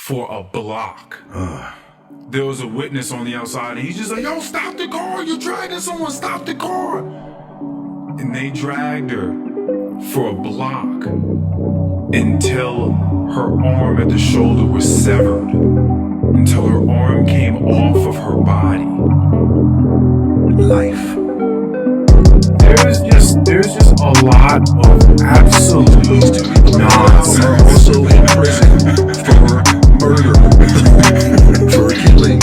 for a block. There was a witness on the outside, and he's just like, yo, stop the car. You're dragging someone. Stop the car. And they dragged her for a block until her arm at the shoulder was severed, until her arm came off of her body. Life. There's just a lot of absolute nonsense. Are also in prison for murder, for killing.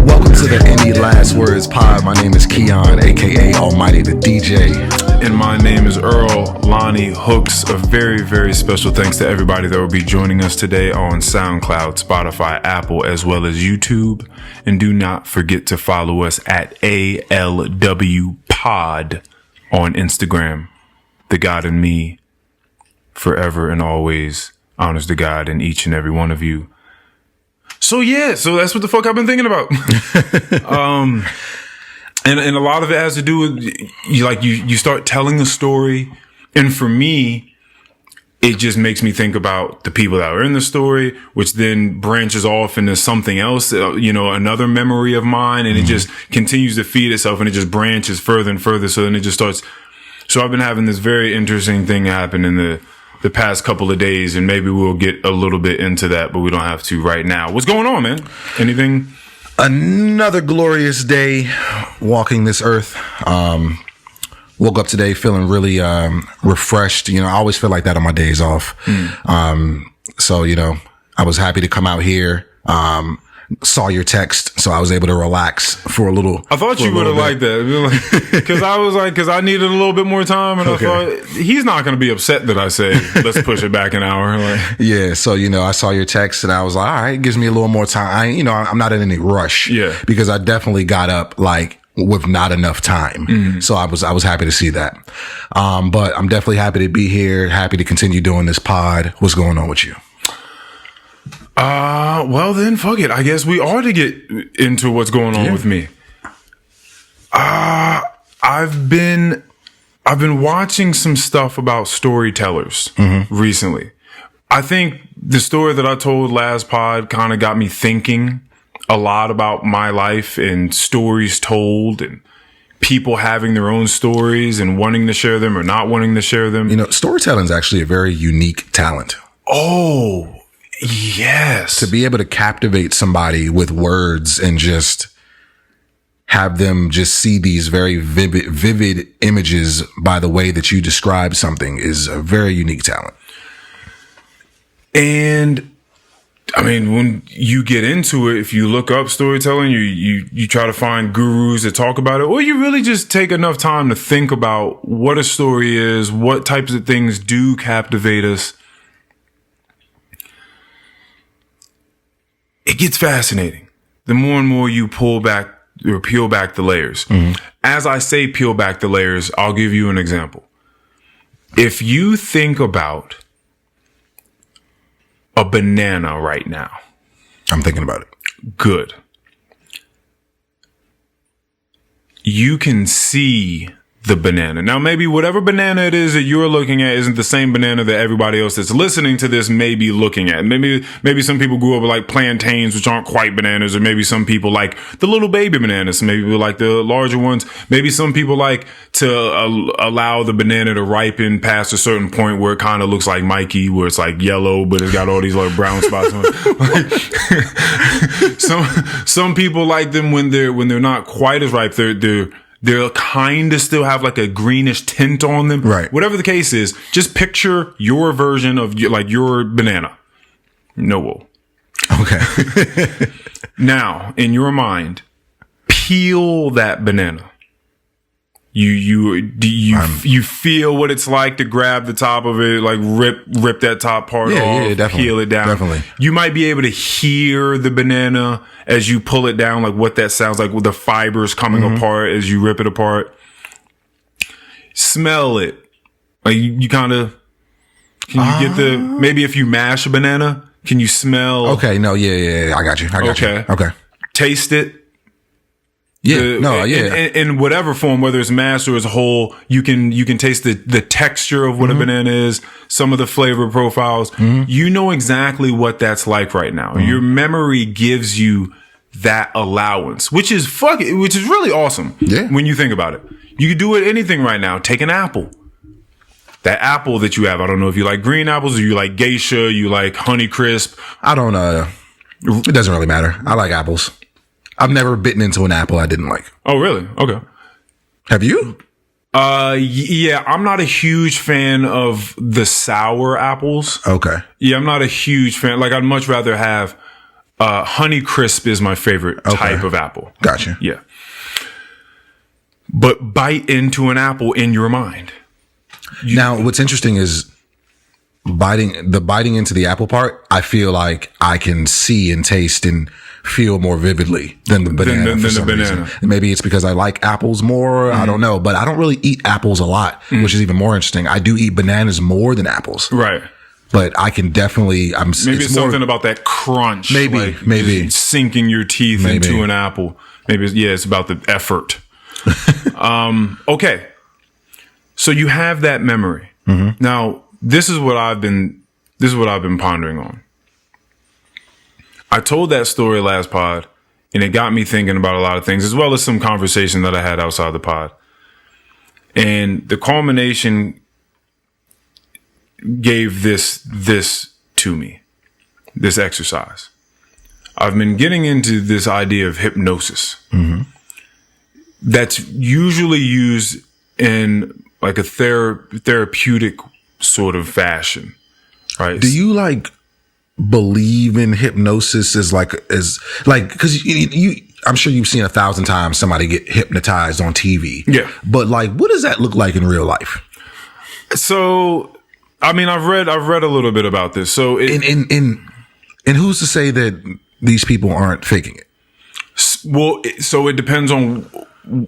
Welcome to the Any Last Words Pod. My name is Keon, aka Almighty the DJ. And my name is Earl Lonnie Hooks. A very, very special thanks to everybody that will be joining us today on SoundCloud, Spotify, Apple, as well as YouTube. And do not forget to follow us at ALW Pod on Instagram. The God in me, forever and always, honors the God in each and every one of you. So that's what the fuck I've been thinking about. And a lot of it has to do with you start telling a story, and for me, it just makes me think about the people that are in the story, which then branches off into something else, another memory of mine, and it just continues to feed itself, and it just branches further and further. So then it just starts. So I've been having this very interesting thing happen in the past couple of days, and maybe we'll get a little bit into that, but we don't have to right now. What's going on, man? Anything? Another glorious day walking this earth. Woke up today feeling really refreshed. I always feel like that on my days off. So, I was happy to come out here. Saw your text, so I was able to relax for a little. I thought you would have liked that, because I needed a little bit more time, and okay. I thought he's not going to be upset that I say let's push it back an hour. Yeah, so I saw your text, and I was like, all right, it gives me a little more time. I'm not in any rush, because I definitely got up with not enough time, so I was happy to see that. But I'm definitely happy to be here, happy to continue doing this pod. What's going on with you? Well then, fuck it. I guess we ought to get into what's going on with me. I've been watching some stuff about storytellers recently. I think the story that I told last pod kind of got me thinking a lot about my life and stories told and people having their own stories and wanting to share them or not wanting to share them. Storytelling is actually a very unique talent. Oh, yes. To be able to captivate somebody with words and just have them just see these very vivid images by the way that you describe something is a very unique talent. And I mean, when you get into it, if you look up storytelling, you try to find gurus that talk about it, or you really just take enough time to think about what a story is, what types of things do captivate us. It gets fascinating. The more and more you peel back the layers. As I say, peel back the layers, I'll give you an example. If you think about a banana right now. I'm thinking about it. Good. You can see the banana. Now, maybe whatever banana it is that you're looking at isn't the same banana that everybody else that's listening to this may be looking at. Maybe some people grew up with plantains, which aren't quite bananas, or maybe some people like the little baby bananas. Maybe people like the larger ones. Maybe some people like to allow the banana to ripen past a certain point where it kind of looks like Mikey, where it's yellow, but it's got all these brown spots on it. Some people like them when they're not quite as ripe. They'll kind of still have a greenish tint on them. Right. Whatever the case is, just picture your version of your banana. No wool. Okay. Now, in your mind, peel that banana. You feel what it's like to grab the top of it, rip that top part off, definitely, peel it down. Definitely. You might be able to hear the banana as you pull it down, what that sounds like with the fibers coming apart as you rip it apart. Smell it. You kind of, can you get maybe if you mash a banana, can you smell? Okay. No. Yeah. I got you. Okay. Okay. Taste it. Yeah. In whatever form, whether it's mass or as a whole, you can taste the texture of what a banana is, some of the flavor profiles. You know exactly what that's like right now. Your memory gives you that allowance, which is really awesome. Yeah. When you think about it, you can do it anything right now. Take an apple. That apple that you have. I don't know if you like green apples or you like geisha, you like Honey Crisp. I don't it doesn't really matter. I like apples. I've never bitten into an apple I didn't like. Oh, really? Okay. Have you? Yeah, I'm not a huge fan of the sour apples. Okay. Yeah, I'm not a huge fan. Like, I'd much rather have Honey Crisp is my favorite type of apple. Gotcha. Yeah. But bite into an apple in your mind. Now, what's interesting is biting into the apple part. I feel like I can see and taste and feel more vividly than the banana. Than the banana. Reason. Maybe it's because I like apples more. I don't know, but I don't really eat apples a lot, which is even more interesting. I do eat bananas more than apples. Right. But I can definitely. Maybe it's something about that crunch. Maybe sinking your teeth into an apple. Maybe it's about the effort. Okay. So you have that memory. Now, this is what I've been pondering on. I told that story last pod, and it got me thinking about a lot of things, as well as some conversation that I had outside the pod. And the culmination gave this to me, this exercise. I've been getting into this idea of hypnosis. That's usually used in like a therapeutic sort of fashion, right? Do you believe in hypnosis as because you I'm sure you've seen 1,000 times somebody get hypnotized on TV. Yeah. But what does that look like in real life? So, I mean, I've read a little bit about this. So, and who's to say that these people aren't faking it? Well, so it depends on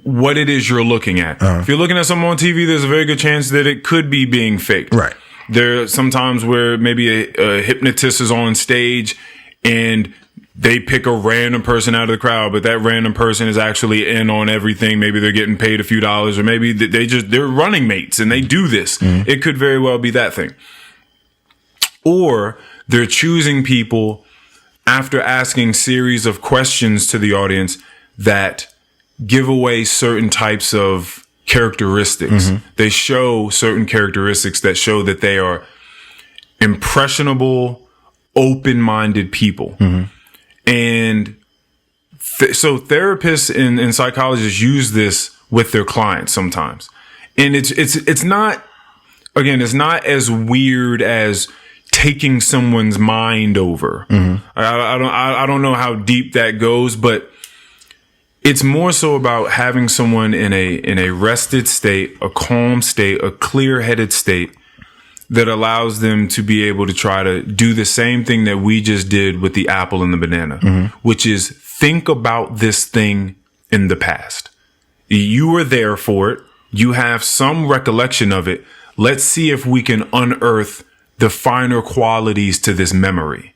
what it is you're looking at. If you're looking at someone on TV, there's a very good chance that it could be being faked. Right. There are some times where maybe a hypnotist is on stage and they pick a random person out of the crowd, but that random person is actually in on everything. Maybe they're getting paid a few dollars, or maybe they're running mates and they do this. It could very well be that thing. Or they're choosing people after asking series of questions to the audience that give away certain types of characteristics. They show certain characteristics that show that they are impressionable, open-minded people. And so therapists and psychologists use this with their clients sometimes. And it's not as weird as taking someone's mind over. I don't know how deep that goes, but it's more so about having someone in a rested state, a calm state, a clear-headed state that allows them to be able to try to do the same thing that we just did with the apple and the banana, which is think about this thing in the past. You were there for it. You have some recollection of it. Let's see if we can unearth the finer qualities to this memory,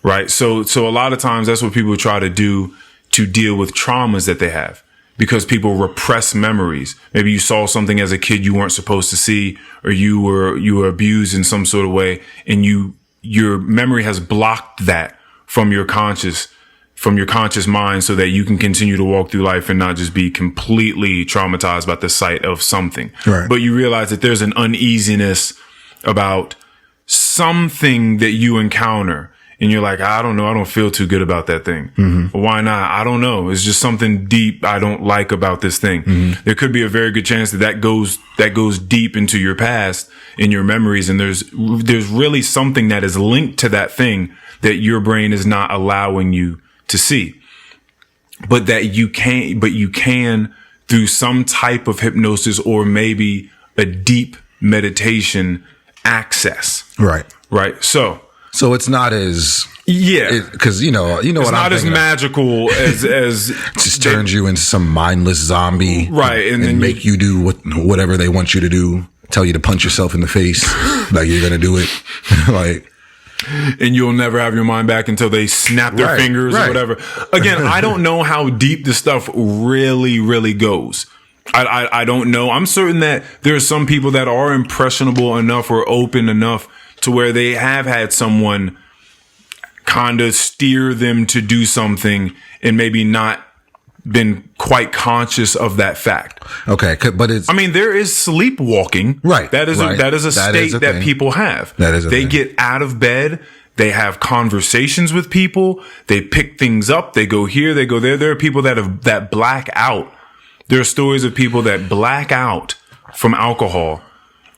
right? So a lot of times that's what people try to do to deal with traumas that they have, because people repress memories. Maybe you saw something as a kid you weren't supposed to see, or you were abused in some sort of way, and your memory has blocked that from your conscious mind, so that you can continue to walk through life and not just be completely traumatized by the sight of something. Right. But you realize that there's an uneasiness about something that you encounter. And you're like, I don't know. I don't feel too good about that thing. Why not? I don't know. It's just something deep I don't like about this thing. There could be a very good chance that goes deep into your past, in your memories. And there's really something that is linked to that thing that your brain is not allowing you to see. But you can through some type of hypnosis or maybe a deep meditation access. Right. Right. So it's not as because you know it's what not I'm as magical as just turns you into some mindless zombie, right? And then make you do whatever they want you to do. Tell you to punch yourself in the face, like you're gonna do it. and you'll never have your mind back until they snap their fingers or whatever. Again, I don't know how deep this stuff really, really goes. I don't know. I'm certain that there are some people that are impressionable enough or open enough to where they have had someone kind of steer them to do something and maybe not been quite conscious of that fact. Okay, but it's... I mean, there is sleepwalking. Right. That is a state that people have. That is a They thing. get out of bed. They have conversations with people. They pick things up. They go here. They go there. There are people that black out. There are stories of people that black out from alcohol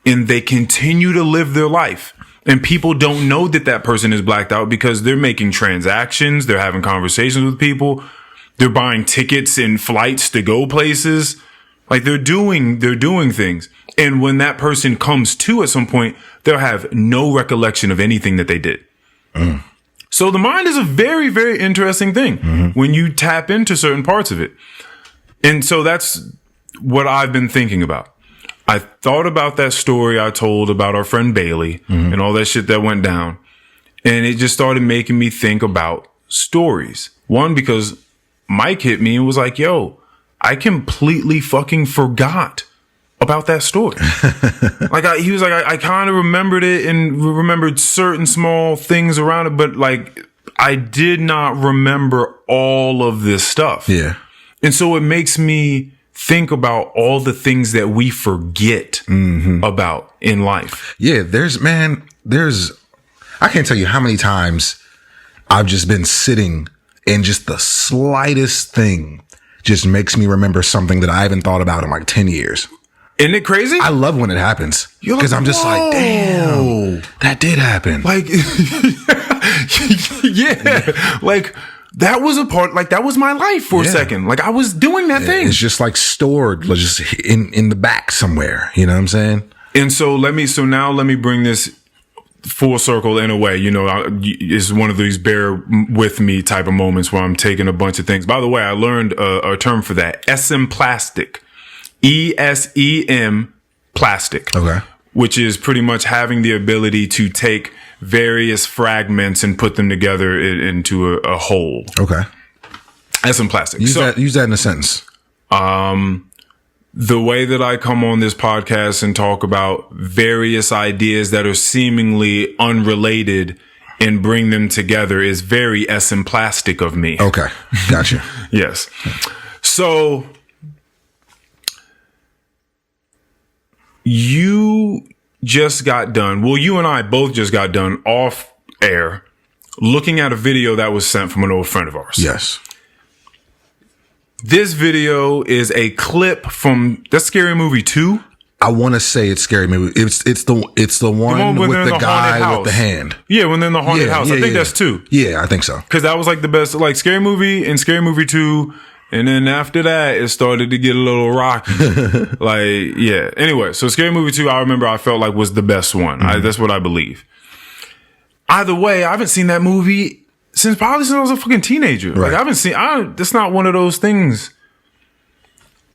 and they continue to live their life. And people don't know that person is blacked out because they're making transactions. They're having conversations with people. They're buying tickets and flights to go places. Like they're doing things. And when that person comes to at some point, they'll have no recollection of anything that they did. So the mind is a very, very interesting thing when you tap into certain parts of it. And so that's what I've been thinking about. I thought about that story I told about our friend Bailey and all that shit that went down. And it just started making me think about stories. One, because Mike hit me and was like, yo, I completely fucking forgot about that story. He was like, I kind of remembered it and remembered certain small things around it, but like, I did not remember all of this stuff. Yeah. And so it makes me think about all the things that we forget about in life. Yeah, I can't tell you how many times I've just been sitting and just the slightest thing just makes me remember something that I haven't thought about in like 10 years. Isn't it crazy? I love when it happens You're because like, I'm just like, damn, that did happen. Like, yeah, like that was a part, like that was my life for a second. Like I was doing that thing. It's just like stored just in the back somewhere. You know what I'm saying? And so now let me bring this full circle in a way. You know, it's one of these bear with me type of moments where I'm taking a bunch of things. By the way, I learned a term for that. ESEM plastic. ESEM plastic. Okay. Which is pretty much having the ability to take various fragments and put them together into a whole. Okay. ESEM plastic. Use that in a sentence. The way that I come on this podcast and talk about various ideas that are seemingly unrelated and bring them together is very ESEM plastic of me. Okay. Gotcha. Yes. So you just got done. Well, you and I both just got done off air looking at a video that was sent from an old friend of ours. Yes. This video is a clip from that Scary Movie 2. I want to say it's Scary Movie. It's the one with the guy with the hand. Yeah, when they're in the haunted house. I think that's 2. Yeah, I think so. Because that was like the best, like Scary Movie and Scary Movie 2. And then after that, it started to get a little rocky. Like, yeah. Anyway, so Scary Movie 2, I remember I felt like was the best one. That's what I believe. Either way, I haven't seen that movie since I was a fucking teenager. Right. Like, I haven't seen, that's not one of those things.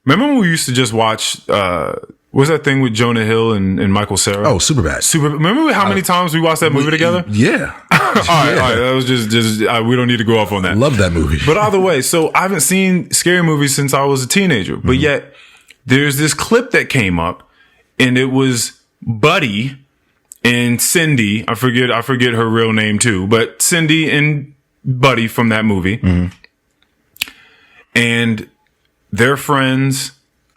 Remember when we used to just watch, what's that thing with Jonah Hill and Michael Cera? Oh, Superbad. Remember how many times we watched that movie together? Yeah. All right. That was just we don't need to go off on that. Love that movie. But either way, so I haven't seen scary movies since I was a teenager. But yet there's this clip that came up and it was Buddy and Cindy. I forget her real name too, but Cindy and Buddy from that movie. And they're friends.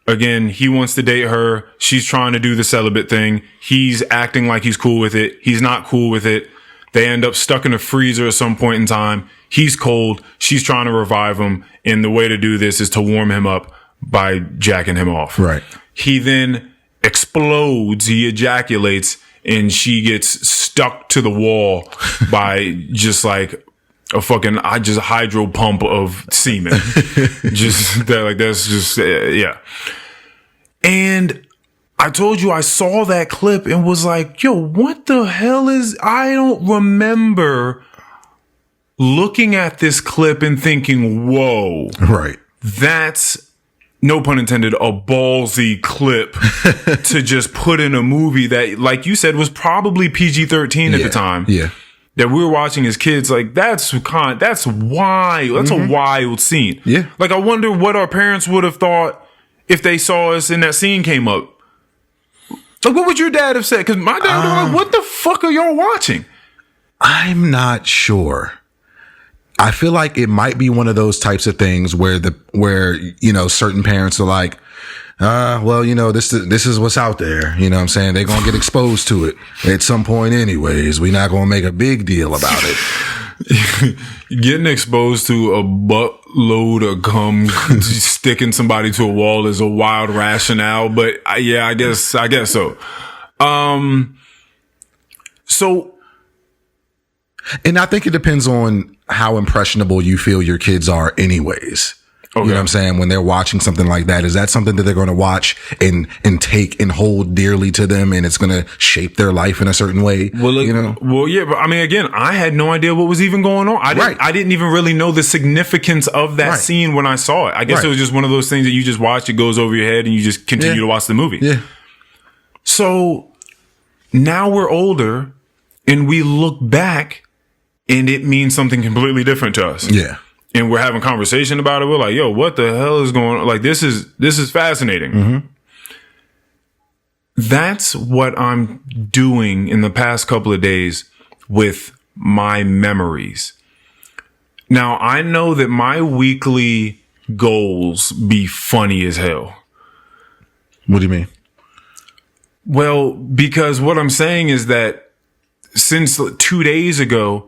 Again, he wants to date her. She's trying to do the celibate thing. He's acting like he's cool with it. He's not cool with it. They end up stuck in a freezer at some point in time. He's cold. She's trying to revive him. And the way to do this is to warm him up by jacking him off. Right. He then explodes. He ejaculates and she gets stuck to the wall by just like a fucking hydro pump of semen. Just that, like, that's just, yeah. And I told you I saw that clip and was like, yo, what the hell I don't remember looking at this clip and thinking, whoa. Right. That's, no pun intended, a ballsy clip to just put in a movie that, like you said, was probably PG-13 at the time. Yeah. that we were watching as kids, like that's wild. That's a wild scene. Yeah. Like I wonder what our parents would have thought if they saw us and that scene came up. Like what would your dad have said? Because my dad would have like, what the fuck are y'all watching? I'm not sure. I feel like it might be one of those types of things where certain parents are like, well, this is what's out there. You know what I'm saying? They're going to get exposed to it at some point anyways. We're not going to make a big deal about it. Getting exposed to a buttload of gum, sticking somebody to a wall is a wild rationale, but yeah, I guess so. And I think it depends on how impressionable you feel your kids are anyways. Okay. You know what I'm saying? When they're watching something like that, is that something that they're going to watch and take and hold dearly to them, and it's going to shape their life in a certain way? Well, well, yeah, but I mean, again, I had no idea what was even going on. I didn't even really know the significance of that scene when I saw it. I guess it was just one of those things that you just watch, it goes over your head, and you just continue to watch the movie. Yeah. So now we're older, and we look back, and it means something completely different to us. Yeah. And we're having conversation about it. We're like, yo, what the hell is going on? Like, this is fascinating. Mm-hmm. That's what I'm doing in the past couple of days with my memories. Now, I know that my weekly goals be funny as hell. What do you mean? Well, because what I'm saying is that since 2 days ago,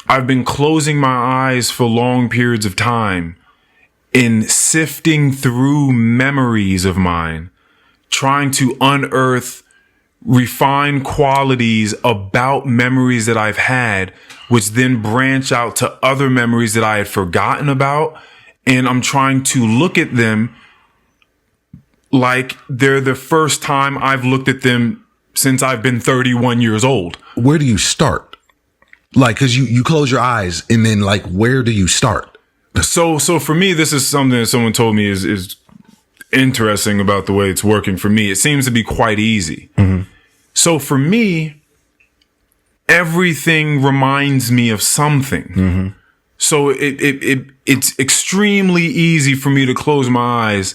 I've been closing my eyes for long periods of time in sifting through memories of mine, trying to unearth refined qualities about memories that I've had, which then branch out to other memories that I had forgotten about. And I'm trying to look at them like they're the first time I've looked at them since I've been 31 years old. Where do you start? Like, cause you close your eyes and then like, where do you start? So for me, this is something that someone told me is interesting about the way it's working for me. It seems to be quite easy. Mm-hmm. So for me, everything reminds me of something. Mm-hmm. So it's extremely easy for me to close my eyes,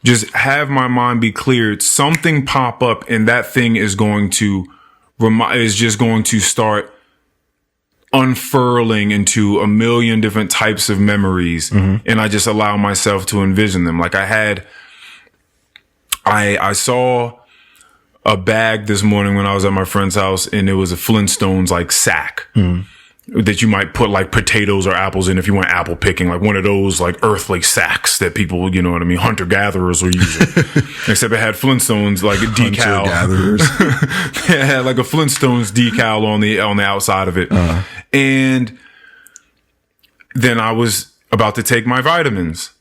just have my mind be cleared, something pop up, and that thing is going to start unfurling into a million different types of memories. Mm-hmm. And I just allow myself to envision them. Like I saw a bag this morning when I was at my friend's house, and it was a Flintstones like sack that you might put like potatoes or apples in if you went apple picking, like one of those like earthly sacks that people, you know what I mean, hunter gatherers were using. Except it had Flintstones like a decal. Hunter gatherers. It had like a Flintstones decal on the outside of it. Uh-huh. And then I was about to take my vitamins,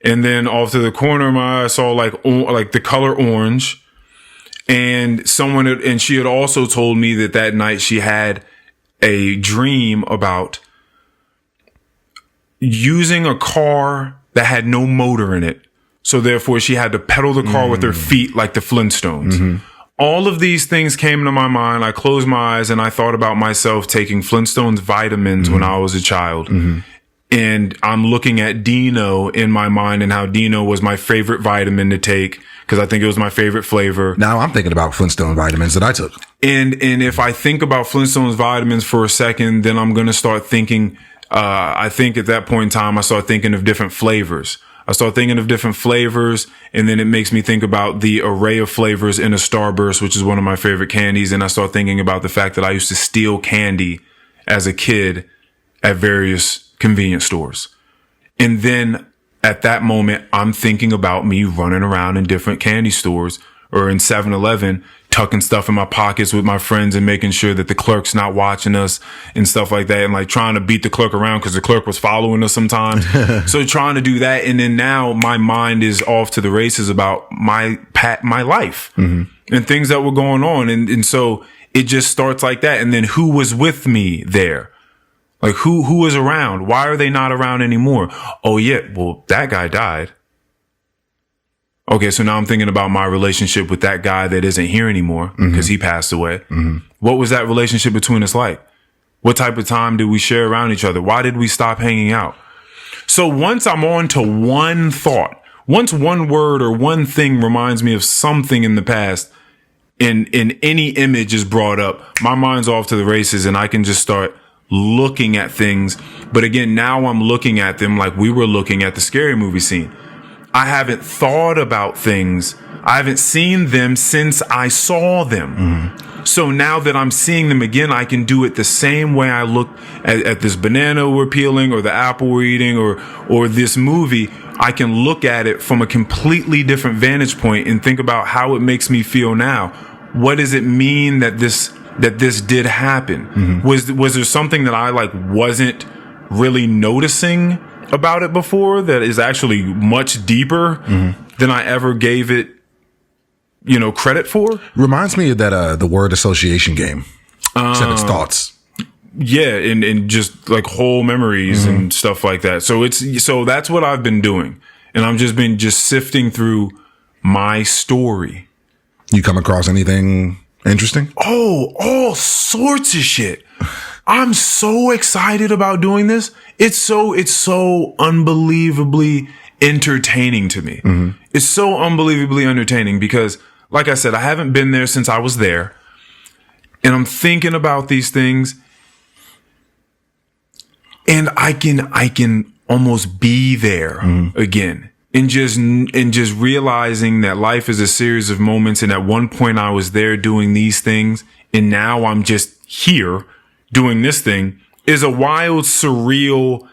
and then off to the corner of my eye, I saw like the color orange. And she had also told me that night she had a dream about using a car that had no motor in it. So therefore she had to pedal the car with her feet like the Flintstones. Mm-hmm. All of these things came to my mind. I closed my eyes and I thought about myself taking Flintstones vitamins when I was a child. Mm-hmm. And I'm looking at Dino in my mind and how Dino was my favorite vitamin to take because I think it was my favorite flavor. Now I'm thinking about Flintstone vitamins that I took. And if I think about Flintstones vitamins for a second, then I'm going to start thinking, I think at that point in time, I start thinking of different flavors. And then it makes me think about the array of flavors in a Starburst, which is one of my favorite candies. And I start thinking about the fact that I used to steal candy as a kid at various convenience stores. And then at that moment, I'm thinking about me running around in different candy stores or in 7-Eleven, tucking stuff in my pockets with my friends and making sure that the clerk's not watching us and stuff like that. And like trying to beat the clerk around because the clerk was following us sometimes. So trying to do that. And then now my mind is off to the races about my life and things that were going on. And so it just starts like that. And then who was with me there? Like who was around? Why are they not around anymore? Oh yeah. Well, that guy died. Okay, so now I'm thinking about my relationship with that guy that isn't here anymore because he passed away. Mm-hmm. What was that relationship between us like? What type of time did we share around each other? Why did we stop hanging out? So once I'm on to one thought, once one word or one thing reminds me of something in the past, and any image is brought up, my mind's off to the races and I can just start looking at things. But again, now I'm looking at them like we were looking at the Scary Movie scene. I haven't thought about things. I haven't seen them since I saw them. Mm-hmm. So now that I'm seeing them again, I can do it the same way I look at this banana we're peeling or the apple we're eating or this movie. I can look at it from a completely different vantage point and think about how it makes me feel now. What does it mean that this did happen? Mm-hmm. Was there something that I wasn't really noticing about it before that is actually much deeper than I ever gave it, credit for? Reminds me of that the word association game. Except it's thoughts. Yeah, and just whole memories and stuff like that. So that's what I've been doing. And I've just been sifting through my story. You come across anything interesting? Oh, all sorts of shit. I'm so excited about doing this. It's so unbelievably entertaining to me. Mm-hmm. It's so unbelievably entertaining because, like I said, I haven't been there since I was there. And I'm thinking about these things. And I can almost be there again. And just realizing that life is a series of moments. And at one point I was there doing these things. And now I'm just here doing this thing is a wild, surreal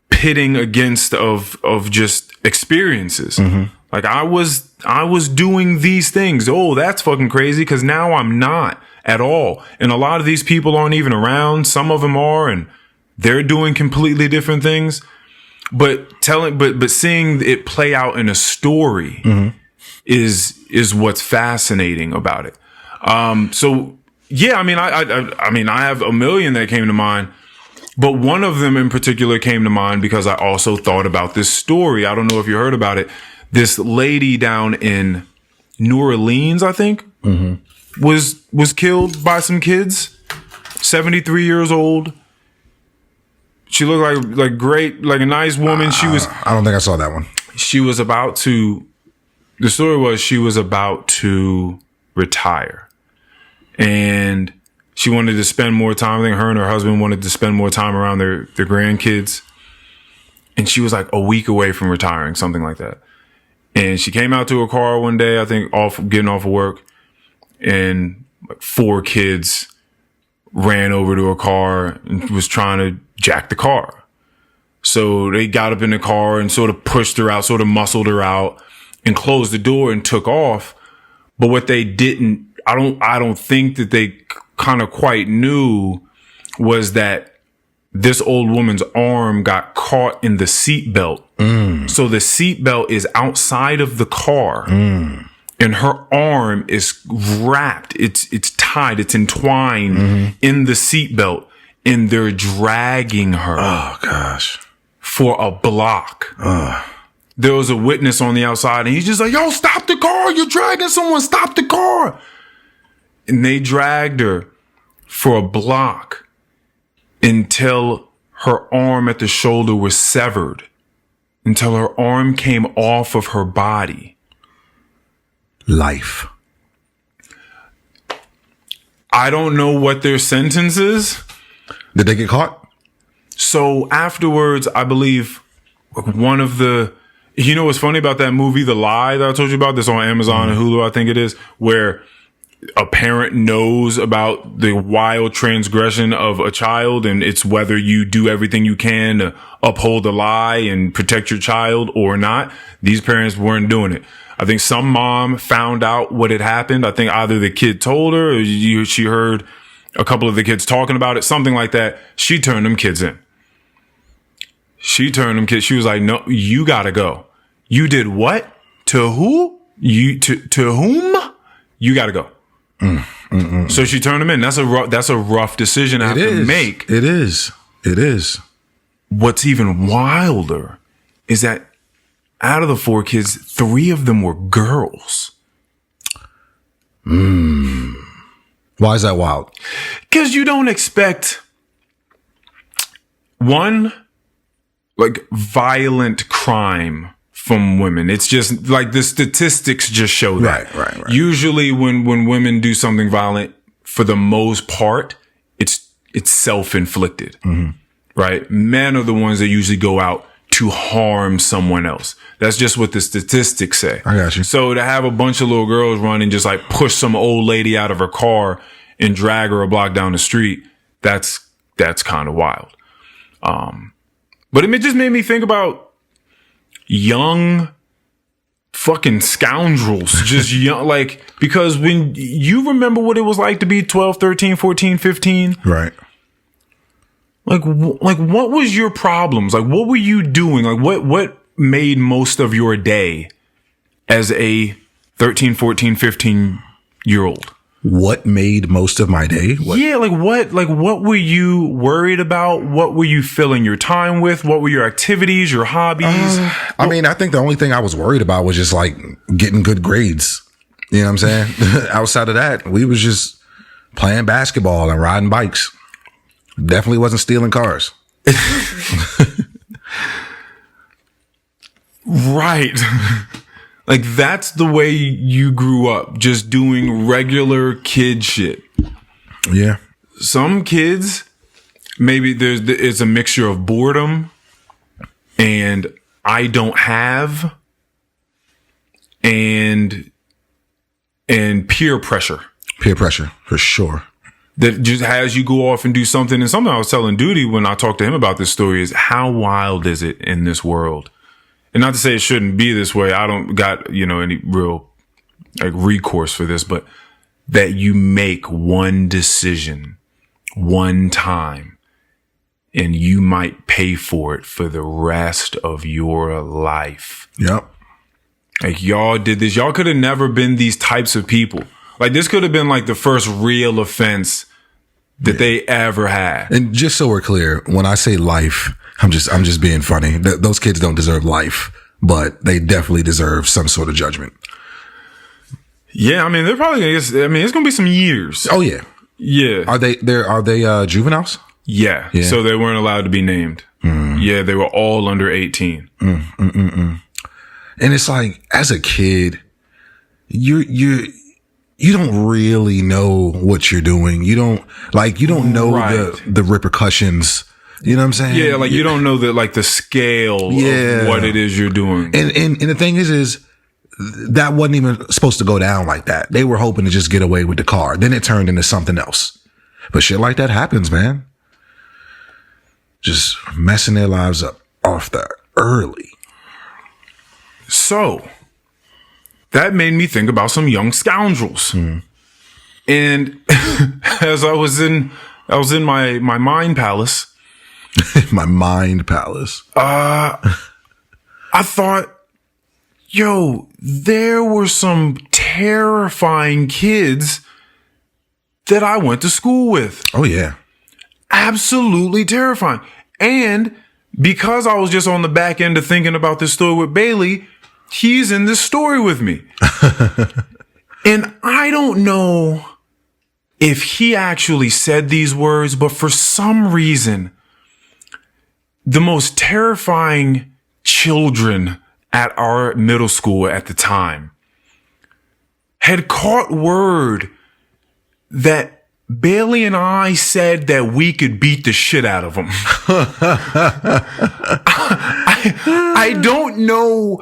pitting against of just experiences. Mm-hmm. I was doing these things. Oh, that's fucking crazy. Cause now I'm not at all. And a lot of these people aren't even around. Some of them are, and they're doing completely different things. But seeing it play out in a story is what's fascinating about it. So yeah, I mean, I have a million that came to mind, but one of them in particular came to mind because I also thought about this story. I don't know if you heard about it. This lady down in New Orleans, I think, was killed by some kids. 73 years old. She looked like great, like a nice woman. I don't think I saw that one. The story was she was about to retire. And she wanted to spend more time. I think her and her husband wanted to spend more time around their grandkids. And she was a week away from retiring, something like that. And she came out to her car one day, I think getting off of work. And 4 kids ran over to her car and was trying to jack the car. So they got up in the car and sort of pushed her out, sort of muscled her out and closed the door and took off. But what they didn't, I don't think that they kind of quite knew was that this old woman's arm got caught in the seatbelt. So the seatbelt is outside of the car. And her arm is wrapped. It's tied. It's entwined in the seatbelt, and they're dragging her. Oh gosh! For a block. There was a witness on the outside, and he's just like, "Yo, stop the car! You're dragging someone! Stop the car!" And they dragged her for a block until her arm at the shoulder was severed, until her arm came off of her body. Life. I don't know what their sentence is. Did they get caught? So afterwards, I believe one of the, what's funny about that movie, The Lie, that I told you about, that's on Amazon and Hulu, I think it is, where a parent knows about the wild transgression of a child, and it's whether you do everything you can to uphold the lie and protect your child or not. These parents weren't doing it. I think some mom found out what had happened. I think either the kid told her or she heard a couple of the kids talking about it, something like that. She turned them kids in. She was like, no, you gotta go. You did what? To who? To whom? You gotta go. So she turned them in. That's a rough decision I have to make. It is. What's even wilder is that out of the 4 kids, 3 of them were girls. Why is that wild? Because you don't expect one, like violent crime from women. It's just like the statistics just show that. Right. Usually when women do something violent, for the most part, it's self-inflicted, right? Men are the ones that usually go out to harm someone else. That's just what the statistics say. I got you. So to have a bunch of little girls run and just like push some old lady out of her car and drag her a block down the street, that's kind of wild. But it just made me think about young fucking scoundrels, just young, like, because when you remember what it was like to be 12, 13, 14, 15, right? Like what was your problems? Like, what were you doing? Like, what made most of your day as a 13, 14, 15-year-old? What made most of my day? What were you worried about? What were you filling your time with? What were your activities, your hobbies? I think the only thing I was worried about was just like getting good grades. You know what I'm saying? Outside of that, we was just playing basketball and riding bikes. Definitely wasn't stealing cars. Right. Like, that's the way you grew up, just doing regular kid shit. Yeah. Some kids, maybe it's a mixture of boredom and I don't have and peer pressure. Peer pressure, for sure. That just has you go off and do something. And something I was telling Duty when I talked to him about this story is, how wild is it in this world? And not to say it shouldn't be this way. I don't got, any real like recourse for this, but that you make one decision one time and you might pay for it for the rest of your life. Yep. Like, y'all did this. Y'all could have never been these types of people. Like, this could have been like the first real offense that they ever had. And just so we're clear, when I say life, I'm just being funny. Those kids don't deserve life, but they definitely deserve some sort of judgment. Yeah, I mean, they're probably it's gonna be some years. Oh yeah. Yeah. Are they juveniles? Yeah. So they weren't allowed to be named. Yeah, they were all under 18. And it's like, as a kid, you don't really know what you're doing. You don't know the repercussions. You know what I'm saying? Yeah, like you don't know the scale of what it is you're doing. And the thing is that wasn't even supposed to go down like that. They were hoping to just get away with the car. Then it turned into something else. But shit like that happens, man. Just messing their lives up off the early. So that made me think about some young scoundrels. And as I was in my mind palace. My mind palace. I thought, there were some terrifying kids that I went to school with. Oh yeah. Absolutely terrifying. And because I was just on the back end of thinking about this story with Bailey, he's in this story with me. And I don't know if he actually said these words, but for some reason, the most terrifying children at our middle school at the time had caught word that Bailey and I said that we could beat the shit out of them. I don't know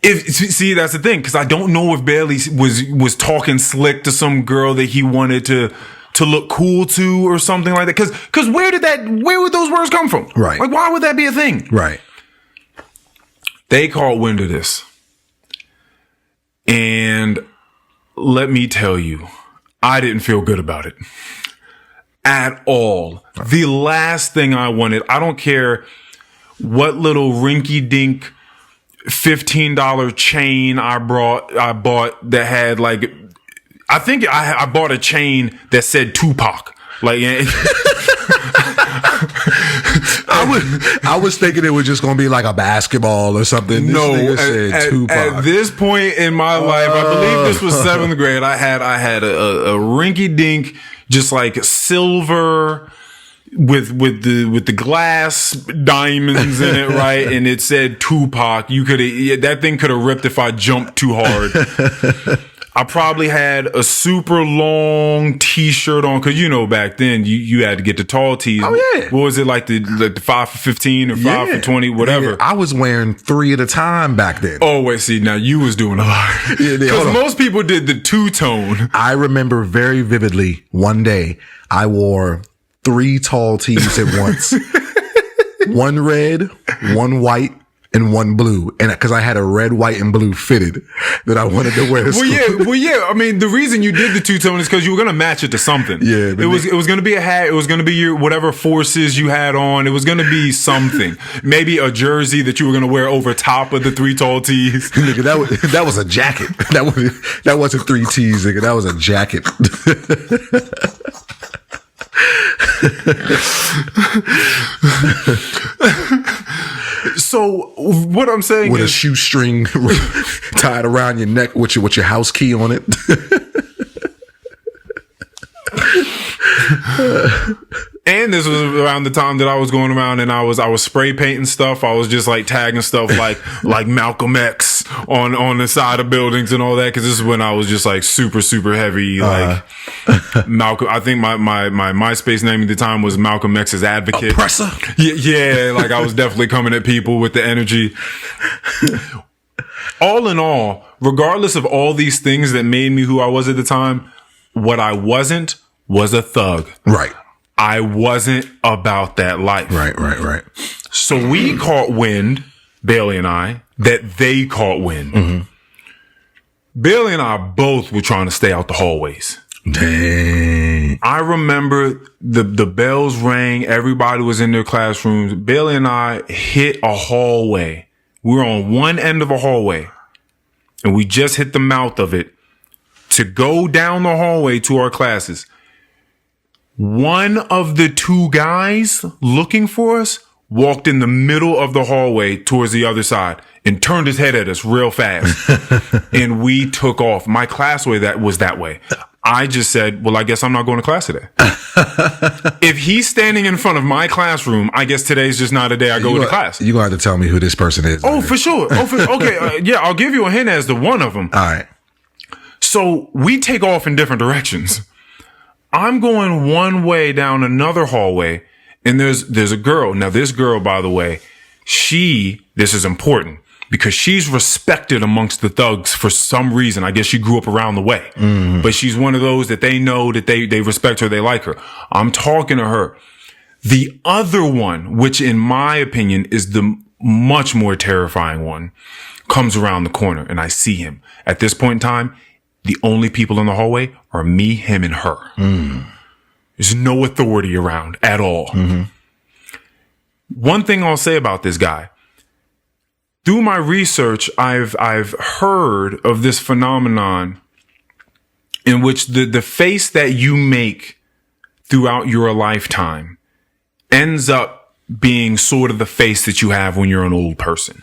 see, that's the thing, because I don't know if Bailey was talking slick to some girl that he wanted to look cool to or something like that. Because where would those words come from? Right. Like, why would that be a thing? Right. They caught wind of this. And let me tell you, I didn't feel good about it at all. The last thing I wanted, I don't care what little rinky dink $15 chain I bought that had like, I think I bought a chain that said Tupac. Like, I was thinking it was just going to be like a basketball or something. This nigga said Tupac. At this point in my life, I believe this was 7th grade. I had a rinky dink, just like silver with the glass diamonds in it, right? And it said Tupac. That thing could have ripped if I jumped too hard. I probably had a super long t-shirt on, cause back then you had to get the tall tees. Oh yeah. What was it like the 5 for 15 or 5 for 20, whatever? Yeah, I was wearing 3 at a time back then. Oh wait, see now you was doing a lot. Cause most people did the two-tone. I remember very vividly one day I wore 3 tall tees at once. 1 red, 1 white, and 1 blue. And because I had a red, white, and blue fitted that I wanted to wear to school. Well, yeah. I mean, the reason you did the two-tone is because you were going to match it to something. Yeah. It was going to be a hat. It was going to be your whatever forces you had on. It was going to be something. Maybe a jersey that you were going to wear over top of the 3 tall tees. Nigga, that was a jacket. That wasn't 3 tees, nigga. That was a jacket. So what I'm saying with is, a shoestring tied around your neck with your house key on it. And this was around the time that I was going around and I was spray painting stuff. I was just like tagging stuff like Malcolm X on the side of buildings and all that. Cause this is when I was just like super, super heavy. Like Malcolm, I think my MySpace name at the time was Malcolm X's Advocate. Oppressor. Yeah. Like I was definitely coming at people with the energy. All in all, regardless of all these things that made me who I was at the time, what I wasn't was a thug. Right. I wasn't about that life. Right. So we caught wind, Bailey and I, that they caught wind. Mm-hmm. Bailey and I both were trying to stay out the hallways. Dang. I remember the bells rang. Everybody was in their classrooms. Bailey and I hit a hallway. We were on one end of a hallway and we just hit the mouth of it to go down the hallway to our classes. One of the 2 guys looking for us walked in the middle of the hallway towards the other side and turned his head at us real fast. And we took off. My classway was that way. I just said, well, I guess I'm not going to class today. If he's standing in front of my classroom, I guess today's just not a day I go to class. You're going to have to tell me who this person is. Oh, for sure. Okay. Yeah, I'll give you a hint as to one of them. All right. So we take off in different directions. I'm going one way down another hallway and there's a girl. Now this girl, by the way, this is important because she's respected amongst the thugs for some reason. I guess she grew up around the way, but she's one of those that they know that they respect her. They like her. I'm talking to her. The other one, which in my opinion is the much more terrifying one, comes around the corner and I see him. At this point in time, the only people in the hallway are me, him, and her. There's no authority around at all. Mm-hmm. One thing I'll say about this guy, through my research, I've heard of this phenomenon in which the face that you make throughout your lifetime ends up being sort of the face that you have when you're an old person.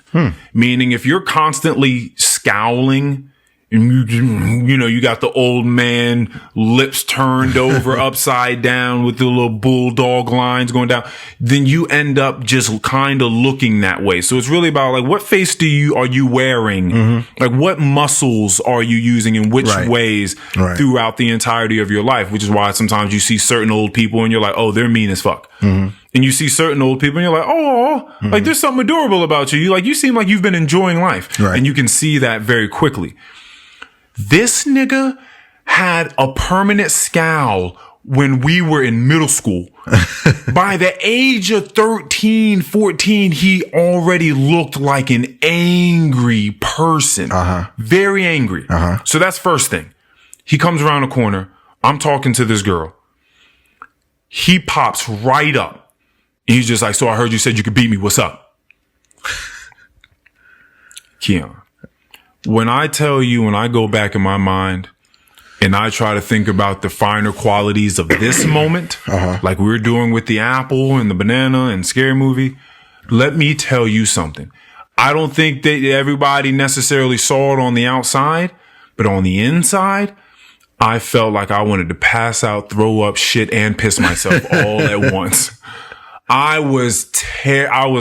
Meaning if you're constantly scowling, and you got the old man lips turned over upside down with the little bulldog lines going down, then you end up just kind of looking that way. So it's really about like, what face are you wearing? Mm-hmm. Like what muscles are you using in which ways throughout the entirety of your life, which is why sometimes you see certain old people and you're like, oh, they're mean as fuck. Mm-hmm. And you see certain old people and you're like, oh, like there's something adorable about you. You seem like you've been enjoying life. Right. And you can see that very quickly. This nigga had a permanent scowl when we were in middle school. By the age of 13, 14, he already looked like an angry person. Very angry. So that's first thing. He comes around the corner. I'm talking to this girl. He pops right up. And he's just like, so I heard you said you could beat me. What's up? Keon. When I tell you, when I go back in my mind and I try to think about the finer qualities of this moment, like we were doing with the apple and the banana and Scary Movie, let me tell you something. I don't think that everybody necessarily saw it on the outside, but on the inside, I felt like I wanted to pass out, throw up, shit, and piss myself all at once. I was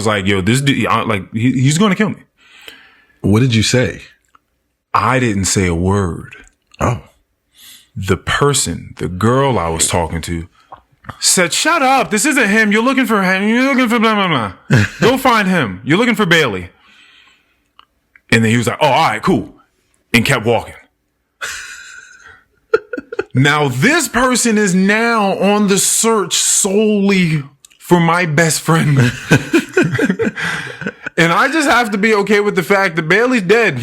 like, yo, this dude, he's going to kill me. What did you say? I didn't say a word. Oh. The girl I was talking to said, shut up. This isn't him. You're looking for him. You're looking for blah, blah, blah. Go find him. You're looking for Bailey. And then he was like, oh, all right, cool. And kept walking. Now, this person is now on the search solely for my best friend. And I just have to be okay with the fact that Bailey's dead.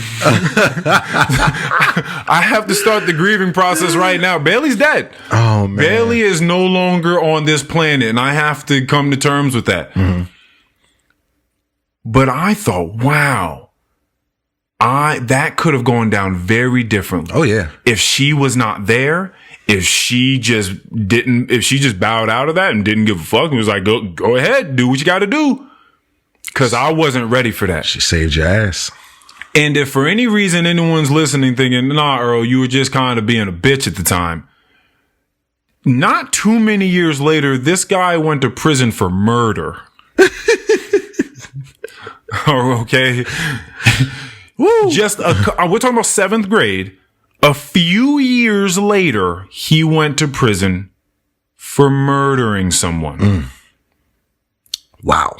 I have to start the grieving process right now. Bailey's dead. Oh, man. Bailey is no longer on this planet, and I have to come to terms with that. Mm-hmm. But I thought, wow. That could have gone down very differently. Oh, yeah. If she was not there, if she just bowed out of that and didn't give a fuck and was like, go ahead, do what you got to do. Because I wasn't ready for that. She saved your ass. And if for any reason anyone's listening thinking, nah, Earl, you were just kind of being a bitch at the time. Not too many years later, this guy went to prison for murder. Okay. Woo. We're talking about 7th grade. A few years later, he went to prison for murdering someone. Mm. Wow.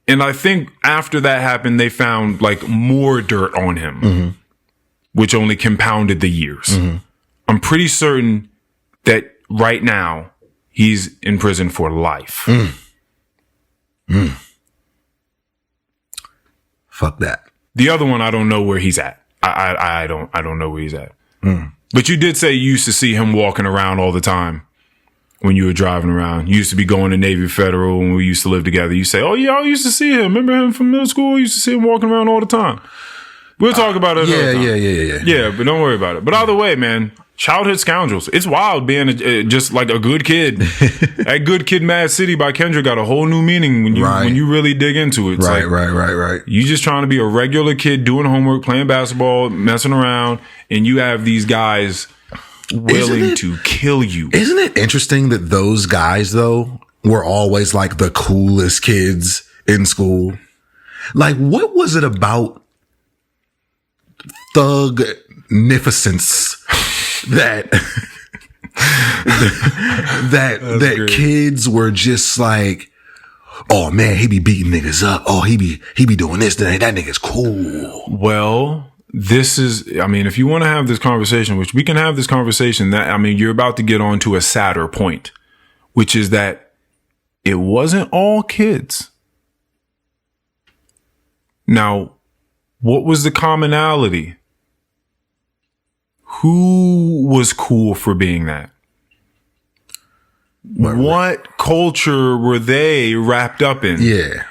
And I think after that happened, they found like more dirt on him, mm-hmm. which only compounded the years. Mm-hmm. I'm pretty certain that right now he's in prison for life. Mm. Mm. Fuck that. The other one, I don't know where he's at. I don't know where he's at. Mm. But you did say you used to see him walking around all the time when you were driving around. You used to be going to Navy Federal when we used to live together. You say, oh, yeah, I used to see him. Remember him from middle school? I used to see him walking around all the time. We'll talk about it. Yeah, but don't worry about it. But either way, man, childhood scoundrels. It's wild being just like a good kid. That Good Kid, Mad City by Kendrick got a whole new meaning when you really dig into it. It's right. You just trying to be a regular kid doing homework, playing basketball, messing around, and you have these guys willing to kill you. Isn't it interesting that those guys, though, were always like the coolest kids in school? Like, what was it about thug-nificence that kids were just like, oh man, he be beating niggas up. Oh, he be doing this. That nigga's cool. Well, if you want to have this conversation, which we can have this conversation, you're about to get on to a sadder point, which is that it wasn't all kids. Now, what was the commonality? Who was cool for being that? What culture were they wrapped up in? Yeah.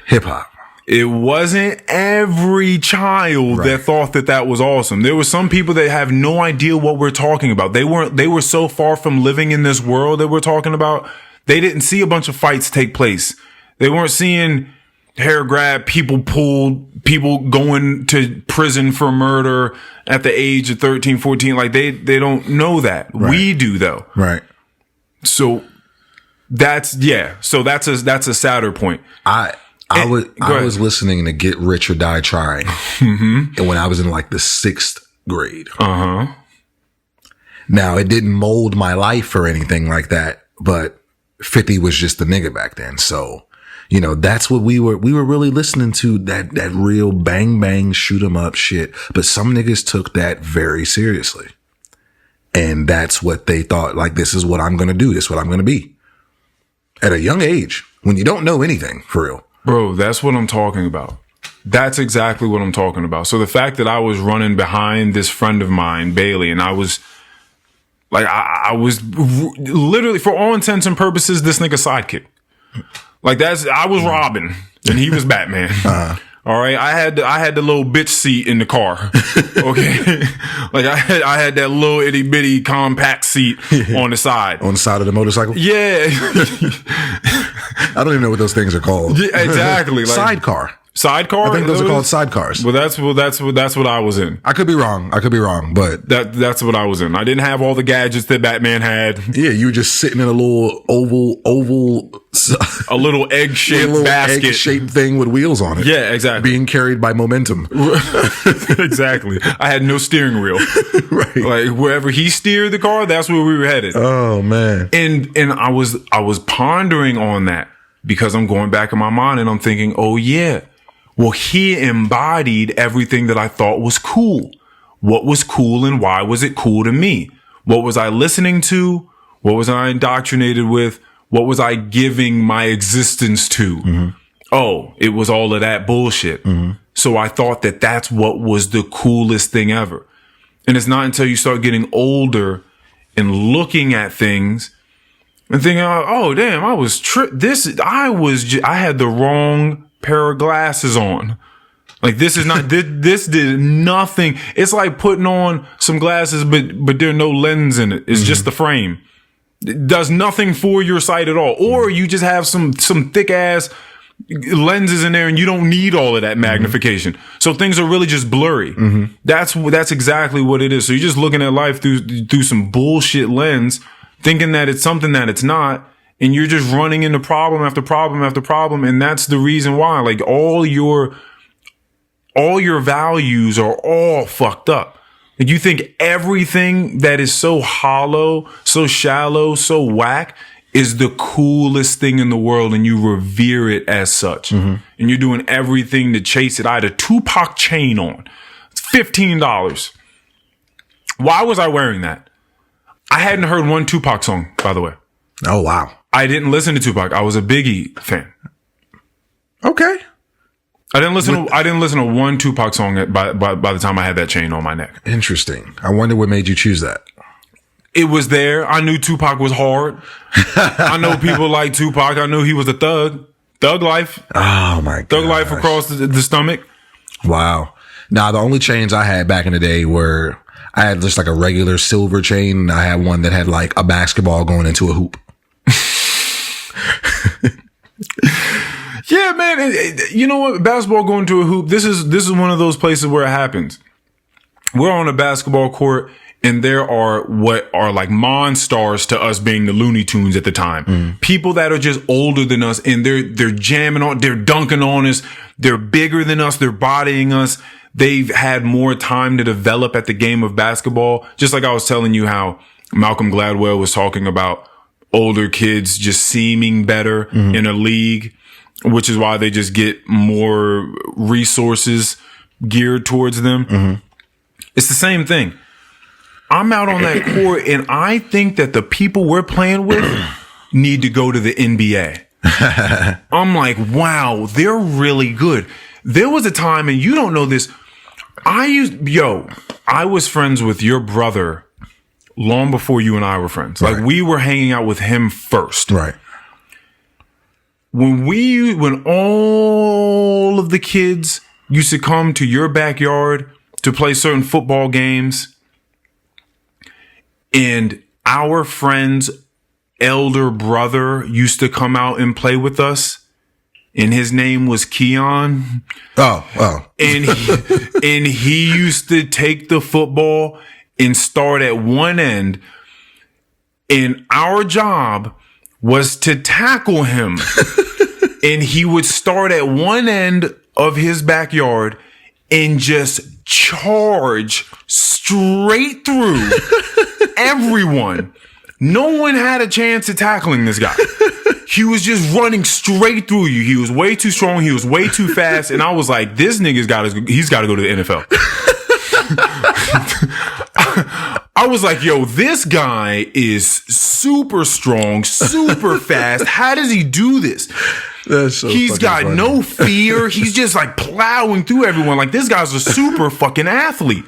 Hip hop. It wasn't every child that thought that was awesome. There were some people that have no idea what we're talking about. They were so far from living in this world that we're talking about. They didn't see a bunch of fights take place. They weren't seeing hair grab, people pulled, people going to prison for murder at the age of 13, 14. Like they don't know that. Right. We do though. Right. So that's a sadder point. I was listening to Get Rich or Die Trying. Mm-hmm. And when I was in like the 6th grade. Uh-huh. Now it didn't mold my life or anything like that, but 50 was just the nigga back then. So, that's what we were really listening to, that real bang, bang, shoot 'em up shit. But some niggas took that very seriously. And that's what they thought, like, this is what I'm going to do. This is what I'm going to be. At a young age, when you don't know anything, for real. Bro, that's what I'm talking about. That's exactly what I'm talking about. So the fact that I was running behind this friend of mine, Bailey, and I was like, I was literally, for all intents and purposes, this nigga sidekick. Like I was Robin and he was Batman. Uh-huh. All right. I had the little bitch seat in the car. Okay. Like I had that little itty bitty compact seat on the side. On the side of the motorcycle? Yeah. I don't even know what those things are called. Yeah, exactly. Like, sidecar. Sidecar? I think those are called sidecars. Well, that's what I was in. I could be wrong, but That's what I was in. I didn't have all the gadgets that Batman had. Yeah, you were just sitting in a little oval, a little egg-shaped basket, egg-shaped thing with wheels on it. Yeah, exactly. Being carried by momentum. Exactly. I had no steering wheel. Right. Like wherever he steered the car, that's where we were headed. Oh man. And I was pondering on that because I'm going back in my mind and I'm thinking, oh yeah. Well, he embodied everything that I thought was cool. What was cool and why was it cool to me? What was I listening to? What was I indoctrinated with? What was I giving my existence to? Mm-hmm. Oh, it was all of that bullshit. Mm-hmm. So I thought that that's what was the coolest thing ever. And it's not until you start getting older and looking at things and thinking, oh, damn, I was I had the wrong pair of glasses on. Like this is not this did nothing. It's like putting on some glasses but there's no lens in it. It's just the frame. It does nothing for your sight at all. Or you just have some thick ass lenses in there and you don't need all of that magnification. So things are really just blurry. That's exactly what it is. So you're just looking at life through some bullshit lens, thinking that it's something that it's not. And you're just running into problem after problem after problem. And that's the reason why, like, all your values are all fucked up. Like, you think everything that is so hollow, so shallow, so whack is the coolest thing in the world, and you revere it as such. And you're doing everything to chase it. I had a Tupac chain on. It's $15. Why was I wearing that? I hadn't heard one Tupac song, by the way. Oh, wow. I didn't listen to Tupac. I was a Biggie fan. Okay. I didn't listen to one Tupac song by the time I had that chain on my neck. Interesting. I wonder what made you choose that. It was there. I knew Tupac was hard. I know people like Tupac. I knew he was a thug. Thug life. Oh my god. Thug life across the stomach. Wow. Now the only chains I had back in the day were I had just like a regular silver chain. And I had one that had like a basketball going into a hoop. Yeah, man. You know what? Basketball going to a hoop. This is one of those places where it happens. We're on a basketball court, and there are what are like monsters to us being the Looney Tunes at the time. People that are just older than us, and they're jamming on, they're dunking on us. They're bigger than us. They're bodying us. They've had more time to develop at the game of basketball. Just like I was telling you how Malcolm Gladwell was talking about older kids just seeming better in a league, which is why they just get more resources geared towards them. It's the same thing. I'm out on that court and I think that the people we're playing with need to go to the NBA. I'm like, wow, they're really good. There was a time, and you don't know this, I was friends with your brother long before you and I were friends. Right. Like, we were hanging out with him first. Right. When all of the kids used to come to your backyard to play certain football games, and our friend's elder brother used to come out and play with us, and his name was Keon. Oh. And he used to take the football and start at one end, and our job was to tackle him. And he would start at one end of his backyard and just charge straight through everyone. No one had a chance at tackling this guy. He was just running straight through you. He was way too strong. He was way too fast. And I was like, this nigga's got to go to the NFL. I was like, yo, this guy is super strong, super fast. How does he do this? That's so He's got funny. no fear. He's just like plowing through everyone. Like, this guy's a super fucking athlete.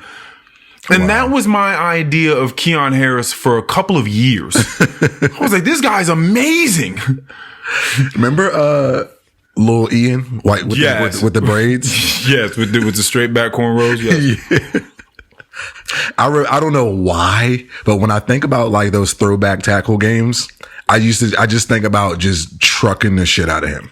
And that was my idea of Keon Harris for a couple of years. I was like, this guy's amazing. Remember Lil Ian, white with, with the braids? Yes, with the straight back cornrows. Yes. Yeah. I don't know why, but when I think about like those throwback tackle games, I just think about just trucking the shit out of him.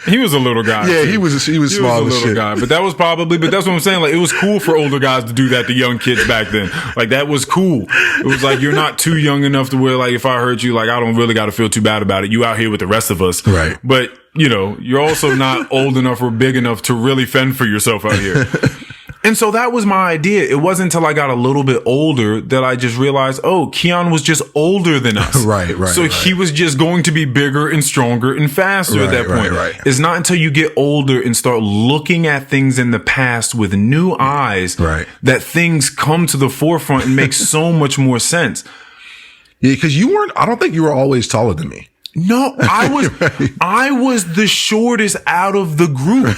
He was a little guy. Yeah, too. he was small was a as little shit. guy, but that was probably. But that's what I'm saying. Like, it was cool for older guys to do that to young kids back then. Like, that was cool. It was like, you're not too young enough to where, like, if I hurt you, like, I don't really got to feel too bad about it. You out here with the rest of us, Right? But you know, you're also not old enough or big enough to really fend for yourself out here. And so that was my idea. It wasn't until I got a little bit older that I just realized, oh, Keon was just older than us. Right. So he was just going to be bigger and stronger and faster at that point. Right. It's not until you get older and start looking at things in the past with new eyes that things come to the forefront and make so much more sense. Yeah, because I don't think you were always taller than me. No, I was the shortest out of the group.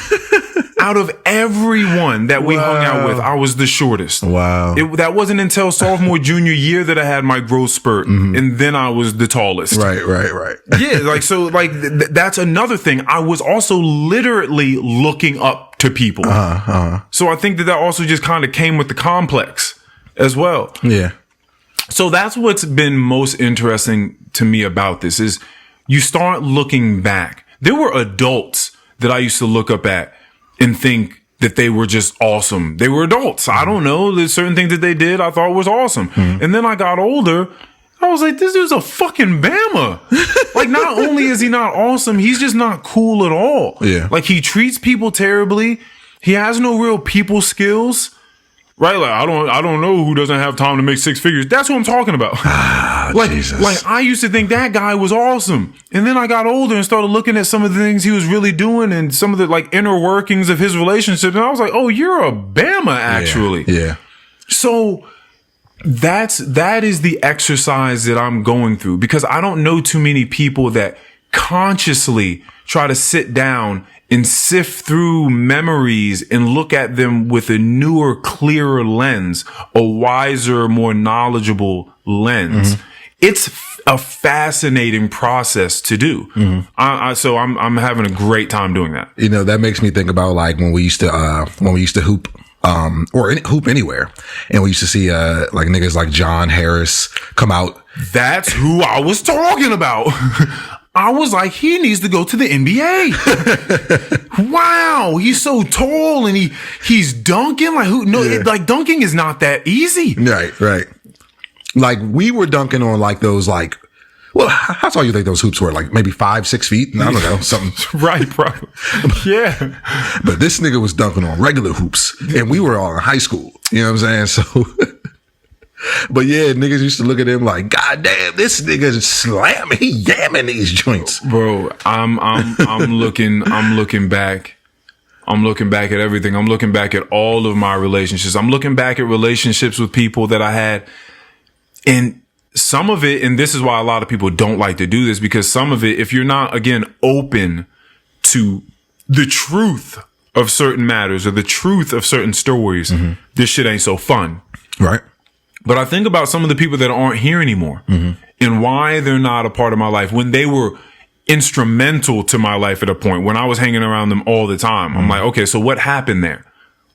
Out of everyone that we hung out with, I was the shortest. Wow. That wasn't until sophomore, junior year that I had my growth spurt. And then I was the tallest. Right. Yeah. Like, so like, that's another thing. I was also literally looking up to people. So I think that also just kind of came with the complex as well. Yeah. So that's what's been most interesting to me about this is you start looking back. There were adults that I used to look up at and think that they were just awesome. They were adults. I don't know. There's certain things that they did I thought was awesome. And then I got older. I was like, this dude's a fucking Bama. Like, not only is he not awesome, he's just not cool at all. Yeah. Like, he treats people terribly. He has no real people skills. Right? Like, I don't know who doesn't have time to make six figures. That's what I'm talking about. Jesus. Like, I used to think that guy was awesome. And then I got older and started looking at some of the things he was really doing and some of the, like, inner workings of his relationship. And I was like, oh, you're a Bama, actually. Yeah. So that is the exercise that I'm going through, because I don't know too many people that consciously try to sit down and sift through memories and look at them with a newer, clearer lens, a wiser, more knowledgeable lens. It's a fascinating process to do. So I'm having a great time doing that. You know, that makes me think about like when we used to hoop, hoop anywhere. And we used to see, like niggas like John Harris come out. That's who I was talking about. I was like, he needs to go to the NBA. Wow, he's so tall and he's dunking. Like, like dunking is not that easy. Right. Like we were dunking on like those like, well, how tall you think those hoops were? Like maybe 5-6 feet? I don't know, something. Right, probably. Yeah. But this nigga was dunking on regular hoops, and we were all in high school. You know what I'm saying? So. But yeah, niggas used to look at him like, God damn, this nigga slamming, he yamming these joints. Bro, I'm looking back. I'm looking back at everything. I'm looking back at all of my relationships. I'm looking back at relationships with people that I had. And some of it, and this is why a lot of people don't like to do this, because some of it, if you're not, again, open to the truth of certain matters or the truth of certain stories, this shit ain't so fun. Right. But I think about some of the people that aren't here anymore and why they're not a part of my life when they were instrumental to my life at a point when I was hanging around them all the time. I'm like, okay, so what happened there?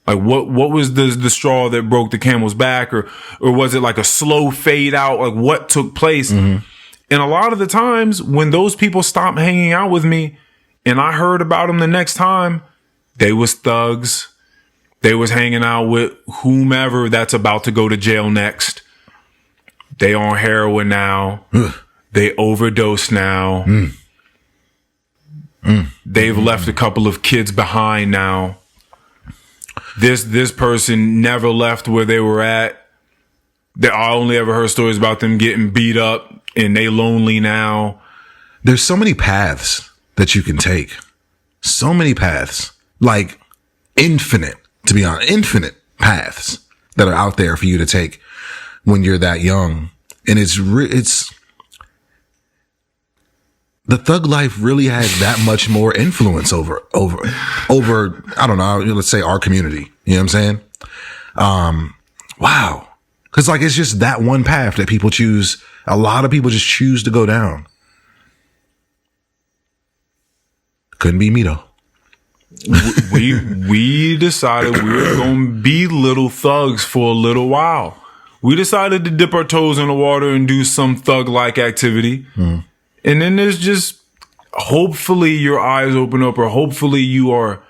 Like what was the straw that broke the camel's back, or was it like a slow fade out? Like what took place? And a lot of the times when those people stopped hanging out with me and I heard about them the next time, they was thugs. They was hanging out with whomever that's about to go to jail next. They on heroin now. They overdose now. They've left a couple of kids behind now. This person never left where they were at. I only ever heard stories about them getting beat up and they lonely now. There's so many paths that you can take. So many paths. Like infinite. To be honest, infinite paths that are out there for you to take when you're that young. And it's the thug life really has that much more influence over, I don't know, let's say our community. You know what I'm saying? Wow. Cause like, it's just that one path that people choose. A lot of people just choose to go down. Couldn't be me though. We decided we were going to be little thugs for a little while. We decided to dip our toes in the water and do some thug-like activity. And then there's just hopefully your eyes open up, or hopefully you are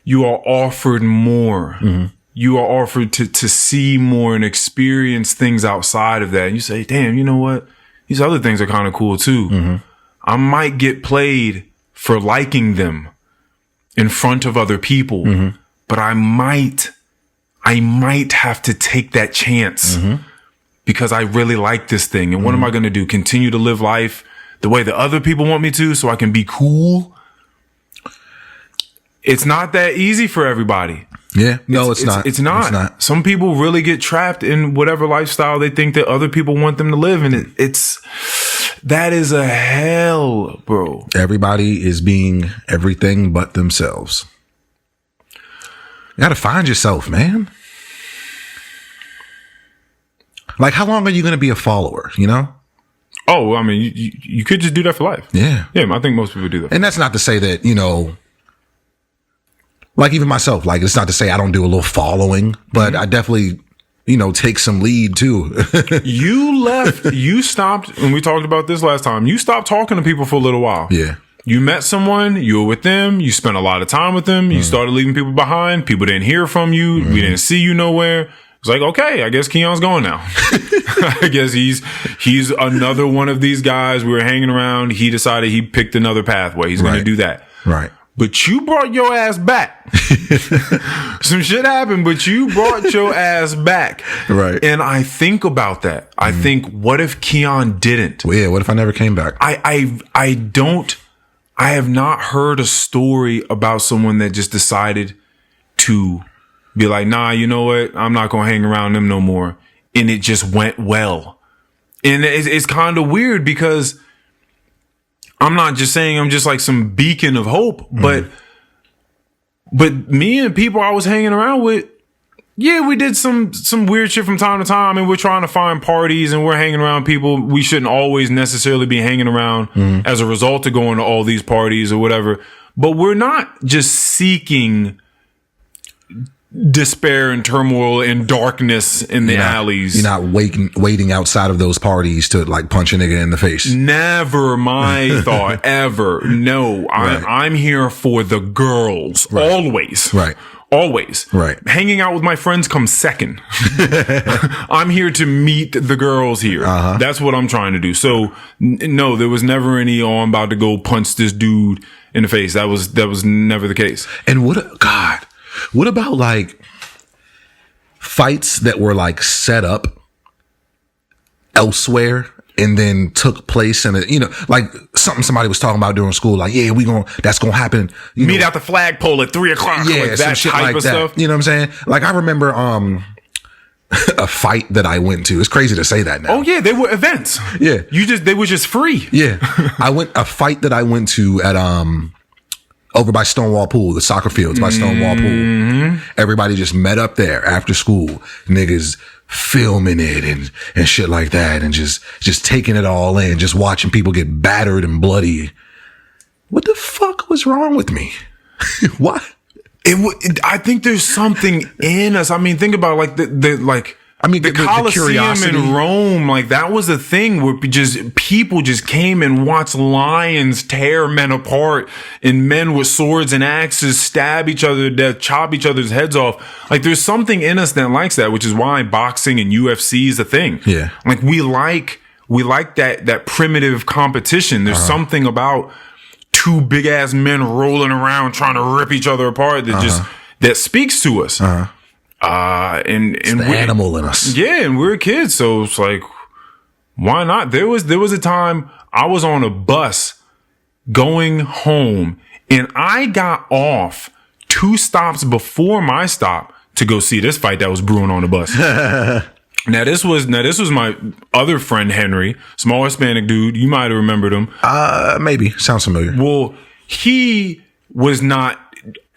offered more. Mm-hmm. You are offered to see more and experience things outside of that. And you say, damn, you know what? These other things are kind of cool too. Mm-hmm. I might get played for liking them in front of other people, mm-hmm. but I might have to take that chance mm-hmm. because I really like this thing. And mm-hmm. what am I going to do? Continue to live life the way that other people want me to so I can be cool? It's not that easy for everybody. Yeah. No, it's not. It's not. Some people really get trapped in whatever lifestyle they think that other people want them to live. And that is a hell, bro. Everybody is being everything but themselves. You gotta find yourself, man. Like, how long are you gonna be a follower, you know? Oh, I mean, you could just do that for life. Yeah. Yeah, I think most people do that. And that's not to say that, you know, like even myself, like it's not to say I don't do a little following, but mm-hmm. I definitely, you know, take some lead too. You stopped, and we talked about this last time, you stopped talking to people for a little while. Yeah. You met someone, you were with them, you spent a lot of time with them, you started leaving people behind, people didn't hear from you, we didn't see you nowhere. It's like, okay, I guess Keon's going now. I guess he's another one of these guys. We were hanging around, he decided he picked another pathway. He's going to do that. Right. But you brought your ass back. Some shit happened, but you brought your ass back. Right. And I think about that. I think, what if Keon didn't? Well, yeah, what if I never came back? I have not heard a story about someone that just decided to be like, nah, you know what? I'm not going to hang around them no more. And it just went well. And it's kind of weird because I'm not just saying I'm just like some beacon of hope, but me and people I was hanging around with, yeah, we did some weird shit from time to time, and we're trying to find parties and we're hanging around people we shouldn't always necessarily be hanging around as a result of going to all these parties or whatever. But we're not just seeking despair and turmoil and darkness in the alleys. You're not waiting outside of those parties to like punch a nigga in the face. Never my thought, ever. No, I'm here for the girls. Right. Always. Right. Always. Right. Hanging out with my friends comes second. I'm here to meet the girls here. Uh-huh. That's what I'm trying to do. So no, there was never any, oh, I'm about to go punch this dude in the face. That was never the case. And what about like fights that were like set up elsewhere and then took place in you know, like something somebody was talking about during school, like, yeah, that's gonna happen. Meet out the flagpole at 3:00. Yeah, like that shit type like of that. Stuff. You know what I'm saying? Like I remember a fight that I went to. It's crazy to say that now. Oh yeah, they were events. Yeah. They were just free. Yeah. A fight that I went to at over by Stonewall Pool, the soccer fields by Stonewall Pool. Everybody just met up there after school. Niggas filming it and shit like that, and just taking it all in, just watching people get battered and bloody. What the fuck was wrong with me? What? I think there's something in us. I mean, think about like the Colosseum in Rome, like that was a thing where people just came and watched lions tear men apart, and men with swords and axes stab each other to death, chop each other's heads off. Like there's something in us that likes that, which is why boxing and UFC is a thing. Yeah. Like we like that primitive competition. There's something about two big ass men rolling around trying to rip each other apart that speaks to us. And it's the animal in us. Yeah, and we're kids, so it's like, why not? There was a time I was on a bus going home, and I got off 2 stops before my stop to go see this fight that was brewing on the bus. Now this was my other friend Henry, small Hispanic dude. You might have remembered him. Maybe sounds familiar. Well, he was not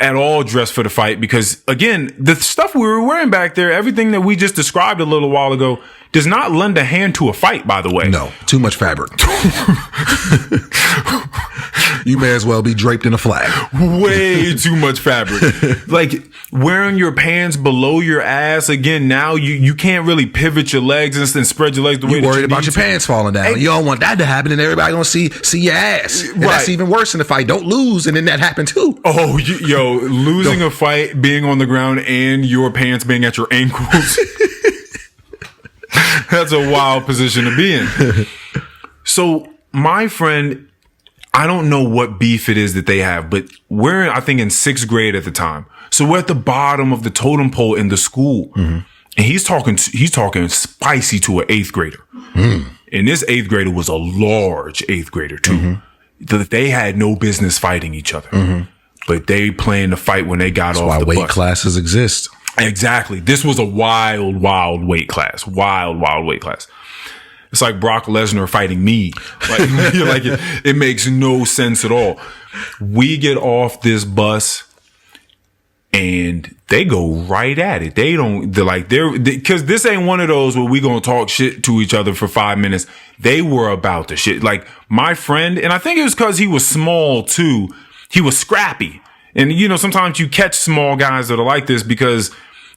at all dressed for the fight because, again, the stuff we were wearing back there, everything that we just described a little while ago, does not lend a hand to a fight, by the way. No, too much fabric. You may as well be draped in a flag. Way too much fabric. Like wearing your pants below your ass. Again, now you can't really pivot your legs and spread your legs the way You're that worried you about need your to. pants falling down. Hey. You don't want that to happen, and everybody gonna see your ass. And Right. that's even worse than if I don't lose, and then that happened too. Oh, losing a fight, being on the ground, and your pants being at your ankles. That's a wild position to be in. So my friend, I don't know what beef it is that they have, but we're, I think, in 6th grade at the time. So we're at the bottom of the totem pole in the school. And he's talking spicy to an 8th grader. And this 8th grader was a large 8th grader too. That they had no business fighting each other. But they planned to fight when they got off Why the weight bus. classes exist. Exactly. This was a wild, wild weight class. Wild, wild weight class. It's like Brock Lesnar fighting me. Like it makes no sense at all. We get off this bus and they go right at it. Because this ain't one of those where we gonna talk shit to each other for 5 minutes. They were about the shit. Like my friend, and I think it was because he was small too. He was scrappy. And sometimes you catch small guys that are like this because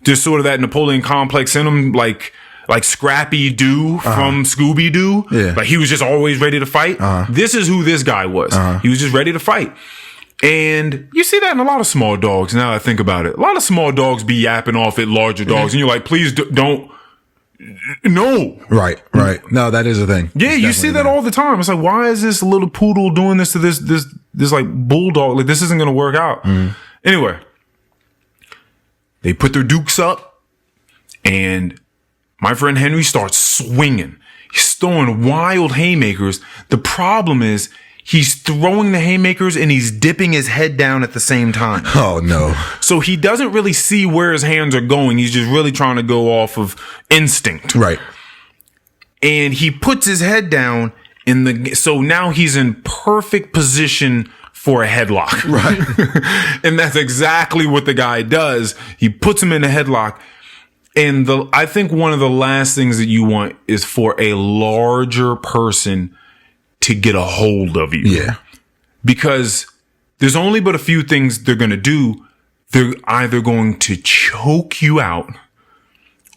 there's sort of that Napoleon complex in them, like Scrappy Doo from Scooby Doo. Yeah. Like he was just always ready to fight. This is who this guy was. He was just ready to fight. And you see that in a lot of small dogs now that I think about it. A lot of small dogs be yapping off at larger dogs. And you're like, please don't. No. Right. No, that is a thing. Yeah, you see that all the time. It's like, why is this little poodle doing this to this like bulldog? Like this isn't going to work out. Anyway, they put their dukes up and my friend Henry starts swinging. He's throwing wild haymakers. The problem is he's throwing the haymakers and he's dipping his head down at the same time. Oh, no. So he doesn't really see where his hands are going. He's just really trying to go off of instinct. Right. And he puts his head down so now he's in perfect position for a headlock. Right. And that's exactly what the guy does. He puts him in a headlock. And I think one of the last things that you want is for a larger person to get a hold of you. Yeah. Because there's only but a few things they're going to do. They're either going to choke you out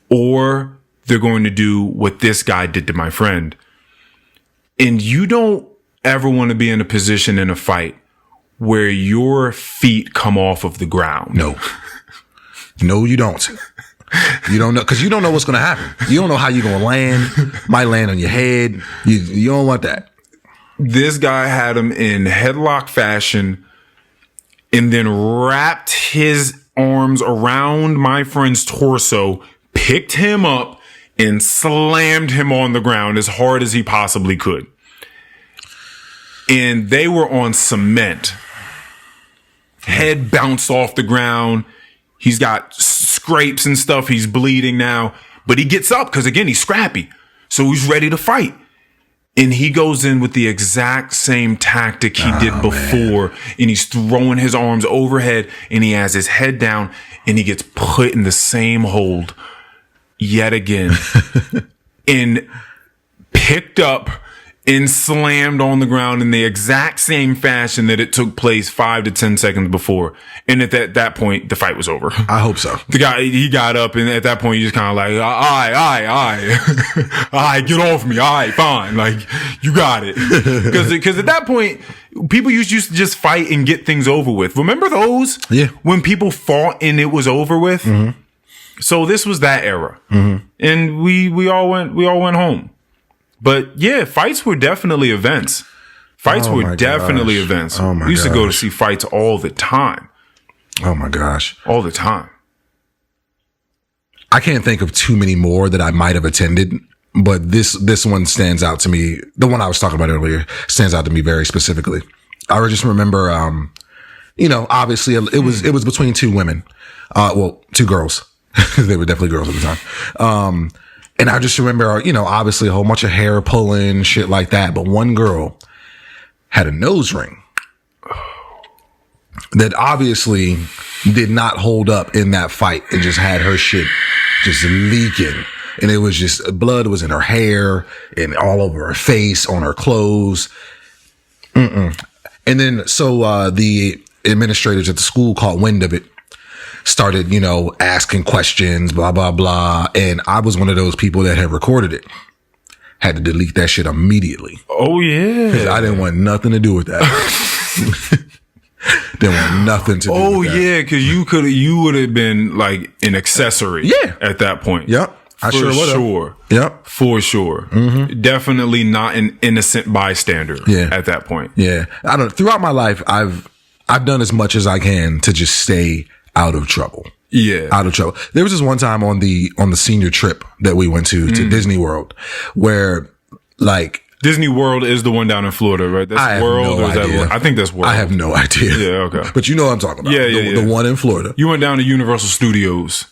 or they're going to do what this guy did to my friend. And you don't ever want to be in a position in a fight where your feet come off of the ground. No. No, you don't. You don't know, because you don't know what's going to happen. You don't know how you're going to land. Might land on your head. You don't want that. This guy had him in headlock fashion and then wrapped his arms around my friend's torso, picked him up, and slammed him on the ground as hard as he possibly could. And they were on cement. Head bounced off the ground. He's got scrapes and stuff. He's bleeding now. But he gets up because, again, he's scrappy. So he's ready to fight. And he goes in with the exact same tactic he did before. Man. And he's throwing his arms overhead. And he has his head down. And he gets put in the same hold yet again. And picked up and slammed on the ground in the exact same fashion that it took place 5 to 10 seconds before. And at that point, the fight was over. I hope so. The guy, he got up, and at that point, you just kind of like, aye, get off me. Aye, fine. Like, you got it. Because at that point, people used to just fight and get things over with. Remember those? Yeah. When people fought and it was over with? Mm-hmm. So this was that era. Mm-hmm. And we all went home. But yeah, fights were definitely events. Fights were definitely events. Oh my we used to go to see fights all the time. Oh my gosh. All the time. I can't think of too many more that I might have attended, but this one stands out to me. The one I was talking about earlier stands out to me very specifically. I just remember, obviously it was between two women. Two girls. They were definitely girls at the time. And I just remember, obviously a whole bunch of hair pulling, shit like that. But one girl had a nose ring that obviously did not hold up in that fight and just had her shit just leaking. And it was just, blood was in her hair and all over her face, on her clothes. And then, so, the administrators at the school caught wind of it, started, asking questions, blah, blah, blah. And I was one of those people that had recorded it. Had to delete that shit immediately. Oh, yeah. 'Cause I didn't want nothing to do with that. Didn't want nothing to do with that. Yeah, because you would have been like an accessory at that point. Yep. I For sure would have. sure. Yep. For sure. Mm-hmm. Definitely not an innocent bystander at that point. Yeah. Throughout my life, I've done as much as I can to just stay out of trouble. Yeah. Out of trouble. There was this one time on the senior trip that we went to Disney World where like Disney World is the one down in Florida, right? That's I have World no or is that idea. I think that's World. I have no idea. Yeah, okay. But you know what I'm talking about. The one in Florida. You went down to Universal Studios.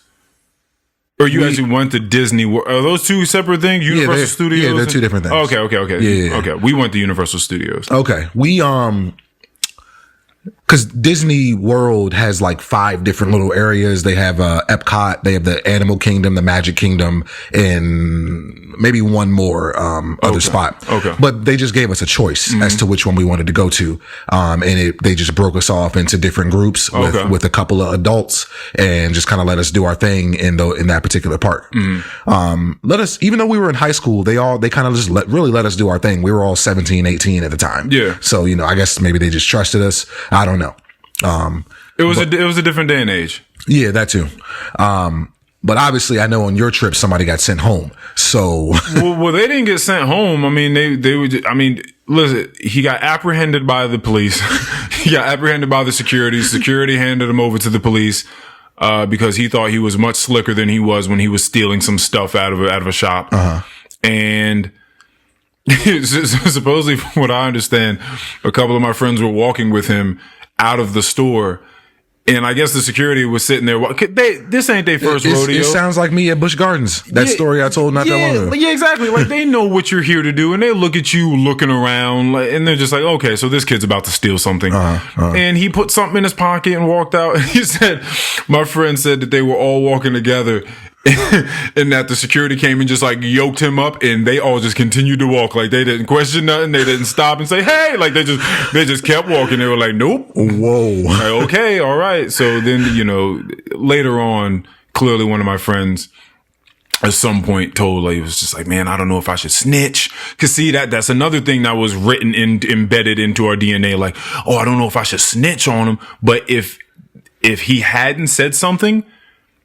Or you actually went to Disney World. Are those two separate things? Universal Studios? Yeah, they're two different things. Okay. Yeah. Okay. We went to Universal Studios. Okay. We because Disney World has like 5 different little areas. They have Epcot, they have the Animal Kingdom, the Magic Kingdom, and maybe one more other spot. Okay. But they just gave us a choice as to which one we wanted to go to. And they just broke us off into different groups with a couple of adults and just kind of let us do our thing in that particular park. Even though we were in high school, they kind of just really let us do our thing. We were all 17, 18 at the time. Yeah. So, I guess maybe they just trusted us. I don't know. It was a different day and age. Yeah, that too. But obviously I know on your trip, somebody got sent home. So, well, they didn't get sent home. I mean, they were, listen, he got apprehended by the police. He got apprehended by the security. Security handed him over to the police, because he thought he was much slicker than he was when he was stealing some stuff out of a shop. And supposedly, from what I understand, a couple of my friends were walking with him out of the store, and I guess the security was sitting there. This ain't their first rodeo. It sounds like me at Busch Gardens. That story I told not that long ago. Yeah, exactly. Like they know what you're here to do, and they look at you looking around, and they're just like, "Okay, so this kid's about to steal something." And he put something in his pocket and walked out. He said, "My friend said that they were all walking together." And that the security came and just like yoked him up, and they all just continued to walk. Like they didn't question nothing. They didn't stop and say, "Hey!" Like they just kept walking. They were like, "Nope." Whoa. Like, okay. All right. So then, later on, clearly one of my friends at some point told, like, he was just like, "Man, I don't know if I should snitch." Cause see, that's another thing that was written embedded into our DNA. Like, oh, I don't know if I should snitch on him. But if he hadn't said something,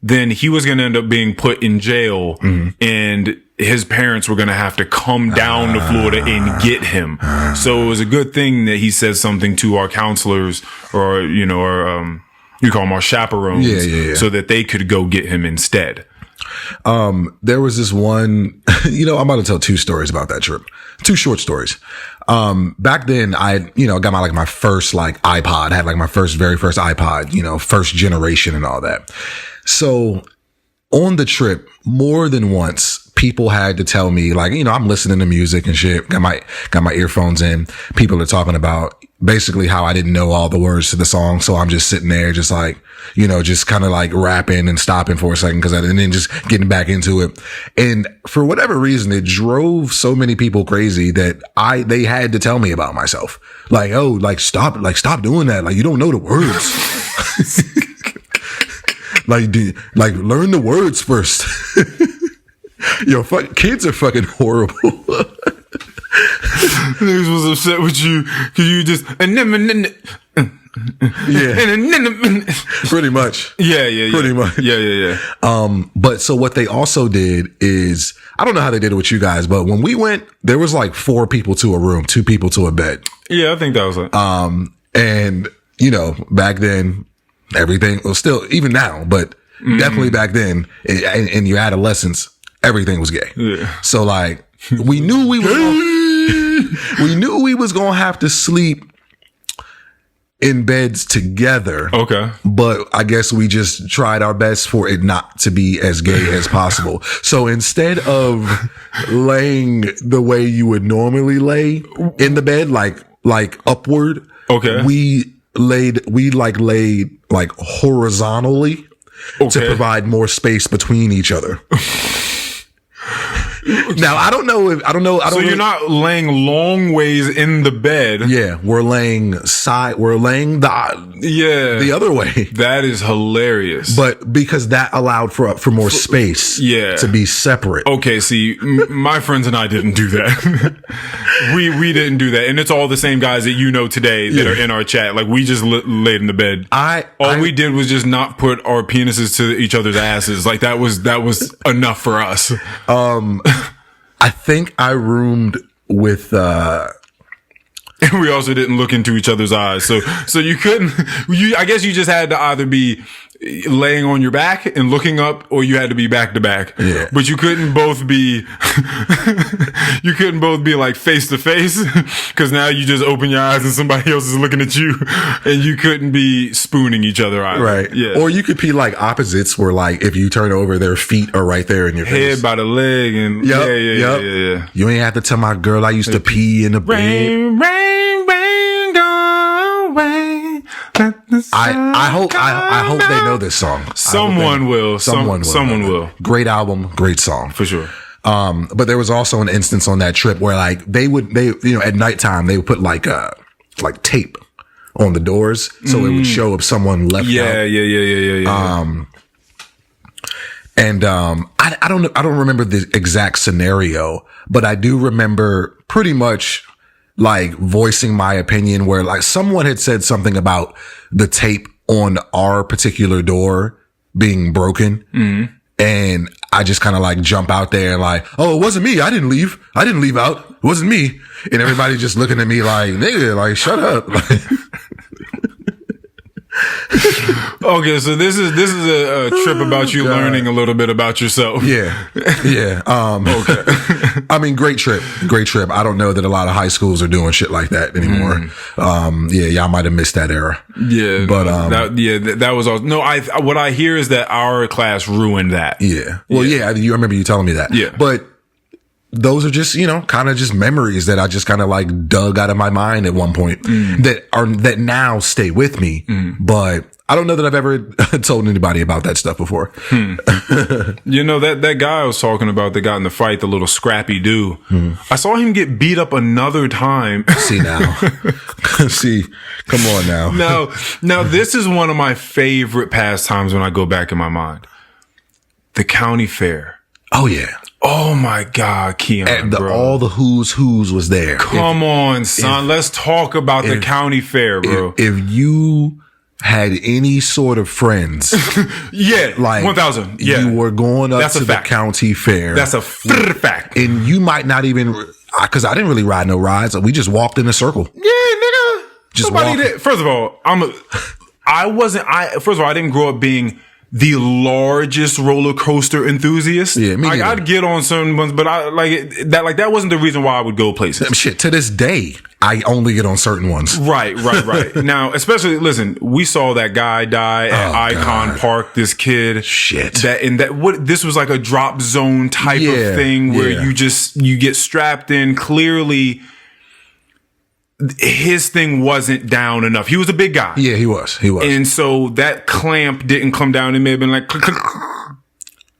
then he was going to end up being put in jail, and his parents were going to have to come down to Florida and get him. So it was a good thing that he said something to our counselors or you call them our chaperones, so that they could go get him instead. There was this one, I'm about to tell 2 stories about that trip. 2 short stories. Back then I, got my first iPod, had my very first iPod, first generation and all that. So on the trip, more than once, people had to tell me, I'm listening to music and shit, got my earphones in. People are talking about basically how I didn't know all the words to the song. So I'm just sitting there, just just kind of rapping and stopping for a second and then just getting back into it. And for whatever reason, it drove so many people crazy that they had to tell me about myself. Stop doing that. You don't know the words. Learn the words first. Kids are fucking horrible. Niggas was upset with you because you just pretty much. Yeah. Pretty much. Yeah. But so what they also did is, I don't know how they did it with you guys, but when we went, there was 4 people to a room, 2 people to a bed. Yeah, I think that was it. And back then, everything was still, even now, but definitely back then in your adolescence, everything was gay. Yeah. So we knew we was going to have to sleep in beds together. Okay. But I guess we just tried our best for it not to be as gay as possible. So instead of laying the way you would normally lay in the bed, like upward. Okay. We laid horizontally to provide more space between each other. Now I don't know. So you're not laying long ways in the bed. Yeah, we're laying the other way. That is hilarious. But because that allowed for more space. To be separate. Okay, see, my friends and I didn't do that. we didn't do that, and it's all the same guys that you know today that are in our chat. Like we just laid in the bed. All we did was just not put our penises to each other's asses. Like that was enough for us. I think I roomed with. And we also didn't look into each other's eyes, so you couldn't. I guess you just had to either be laying on your back and looking up, or you had to be back to back. Yeah. But you couldn't both be. You couldn't both be like face to face, because now you just open your eyes and somebody else is looking at you, and you couldn't be spooning each other either. Right. Yeah. Or you could be like opposites, where like if you turn over, their feet are right there in your face. Head by the leg, and yeah. You ain't have to tell my girl I used to pee in the bed. Rain, go away. I hope they know this song. Someone will. Someone will. Great album, great song for sure. But there was also an instance on that trip where like they at nighttime they would put like tape on the doors so it would show if someone left out. Yeah. And I don't remember the exact scenario, but I do remember pretty much like voicing my opinion where like someone had said something about the tape on our particular door being broken. Mm-hmm. And I just kind of like jump out there and like, oh, it wasn't me. I didn't leave out. It wasn't me. And everybody just looking at me like, nigga, like, shut up. Okay, so this is a trip about you learning a little bit about yourself. Yeah. Okay. I mean, great trip. I don't know that a lot of high schools are doing shit like that anymore. Y'all might have missed that era. Yeah, but that was all. No, what I hear is that our class ruined that. Yeah. Well, I remember you telling me that. Yeah, but those are just, kind of just memories that I just kind of like dug out of my mind at one point that now stay with me. But I don't know that I've ever told anybody about that stuff before. That guy I was talking about that got in the fight, the little scrappy dude. I saw him get beat up another time. See now. See, come on now. Now this is one of my favorite pastimes when I go back in my mind. The county fair. Oh yeah. Oh my God, Keon, bro. All the who's was there. Come on, son. Let's talk about the county fair, bro. If you had any sort of friends. Like 1,000. Yeah. You were going up to the county fair. That's a fact. And you might not even, because I didn't really ride no rides. We just walked in a circle. Yeah, nigga. Just somebody did. First of all, I didn't grow up being the largest roller coaster enthusiast. Yeah, me neither. I'd get on certain ones, but that wasn't the reason why I would go places. Shit, to this day, I only get on certain ones. Right. Now, especially, listen, we saw that guy die at Icon Park, this kid. Shit. This was like a drop zone type of thing where you get strapped in. Clearly, his thing wasn't down enough. He was a big guy. Yeah, he was. And so that clamp didn't come down. It may have been like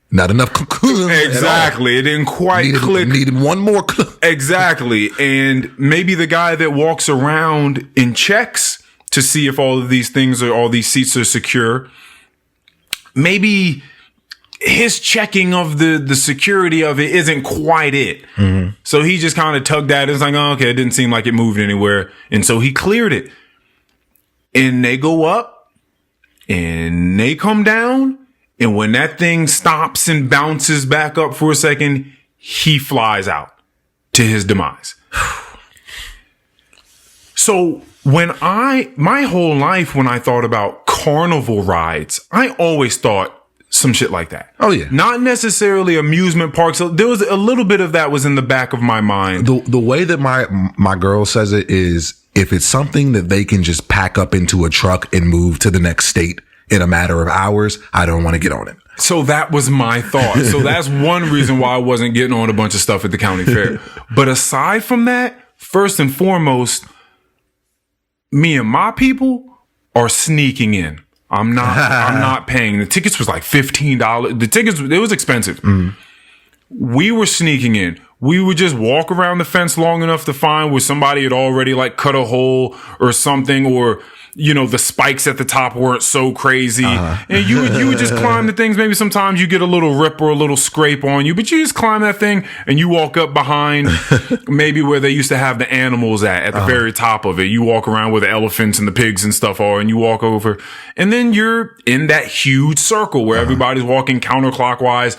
not enough. Exactly. It didn't quite click. Needed one more click. Exactly. And maybe the guy that walks around and checks to see if all of these seats are secure, maybe his checking of the security of it isn't quite it. Mm-hmm. So he just kind of tugged at it. It's like, oh, okay, it didn't seem like it moved anywhere. And so he cleared it. And they go up and they come down. And when that thing stops and bounces back up for a second, he flies out to his demise. So my whole life, when I thought about carnival rides, I always thought some shit like that. Oh yeah. Not necessarily amusement parks. So there was a little bit of that was in the back of my mind. The way that my girl says it is, if it's something that they can just pack up into a truck and move to the next state in a matter of hours, I don't want to get on it. So that was my thought. So that's one reason why I wasn't getting on a bunch of stuff at the county fair. But aside from that, first and foremost, me and my people are sneaking in. I'm not paying. The tickets was like $15. The tickets, it was expensive. Mm. we were sneaking in. We would just walk around the fence long enough to find where somebody had already like cut a hole or something, or, you know, the spikes at the top weren't so crazy. And you would just climb the things. Maybe sometimes you get a little rip or a little scrape on you, but you just climb that thing and you walk up behind maybe where they used to have the animals at the very top of it. You walk around where the elephants and the pigs and stuff are, and you walk over, and then you're in that huge circle where everybody's walking counterclockwise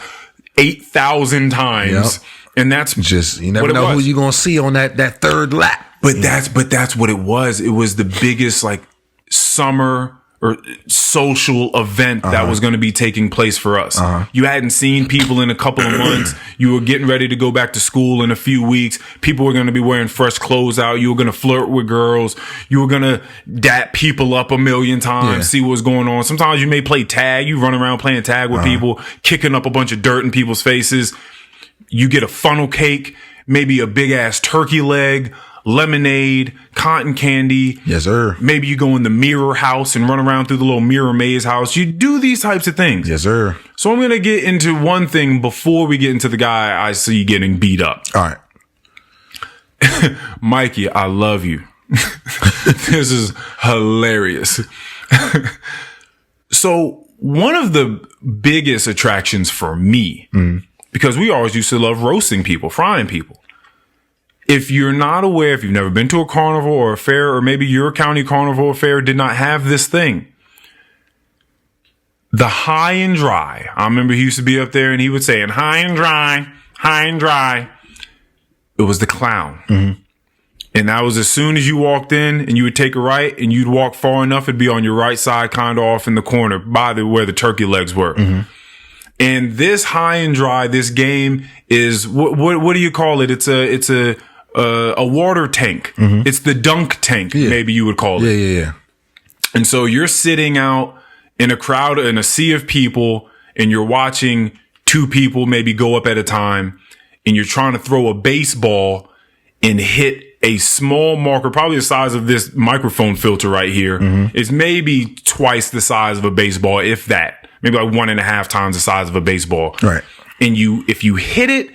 8,000 times. Yep. And that's just, you never know who you're going to see on that third lap. But that's what it was. It was the biggest like summer or social event that was going to be taking place for us. You hadn't seen people in a couple of months. You were getting ready to go back to school in a few weeks. People were going to be wearing fresh clothes out. You were going to flirt with girls. You were going to dap people up a million times, see what's going on. Sometimes you may play tag. You run around playing tag with people, kicking up a bunch of dirt in people's faces. You get a funnel cake, maybe a big ass turkey leg, lemonade, cotton candy. Yes, sir. Maybe you go in the mirror house and run around through the little mirror maze house. You do these types of things. Yes, sir. So I'm going to get into one thing before we get into the guy I see getting beat up. All right. Mikey, I love you. This is hilarious. So one of the biggest attractions for me, because we always used to love roasting people, frying people. If you're not aware, if you've never been to a carnival or a fair, or maybe your county carnival or fair did not have this thing, the high and dry. I remember he used to be up there and he would say, and high and dry, high and dry. It was the clown. And that was as soon as you walked in and you would take a right and you'd walk far enough, it'd be on your right side, kind of off in the corner by where the turkey legs were. And this high and dry, this game is what do you call it? It's a water tank. It's the dunk tank, maybe you would call it. Yeah. And so you're sitting out in a crowd, in a sea of people, and you're watching two people maybe go up at a time, and you're trying to throw a baseball and hit a small marker, probably the size of this microphone filter right here. It's maybe twice the size of a baseball, if that. Maybe like 1.5 times the size of a baseball. Right. And if you hit it,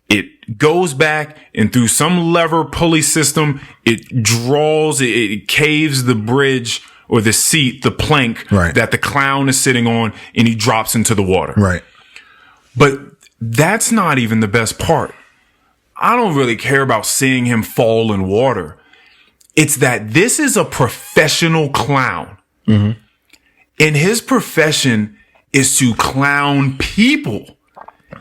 it goes back, and through some lever pulley system, it draws, it caves the bridge or the seat, the plank that the clown is sitting on, and he drops into the water. Right. But that's not even the best part. I don't really care about seeing him fall in water. It's that this is a professional clown. And his profession is to clown people.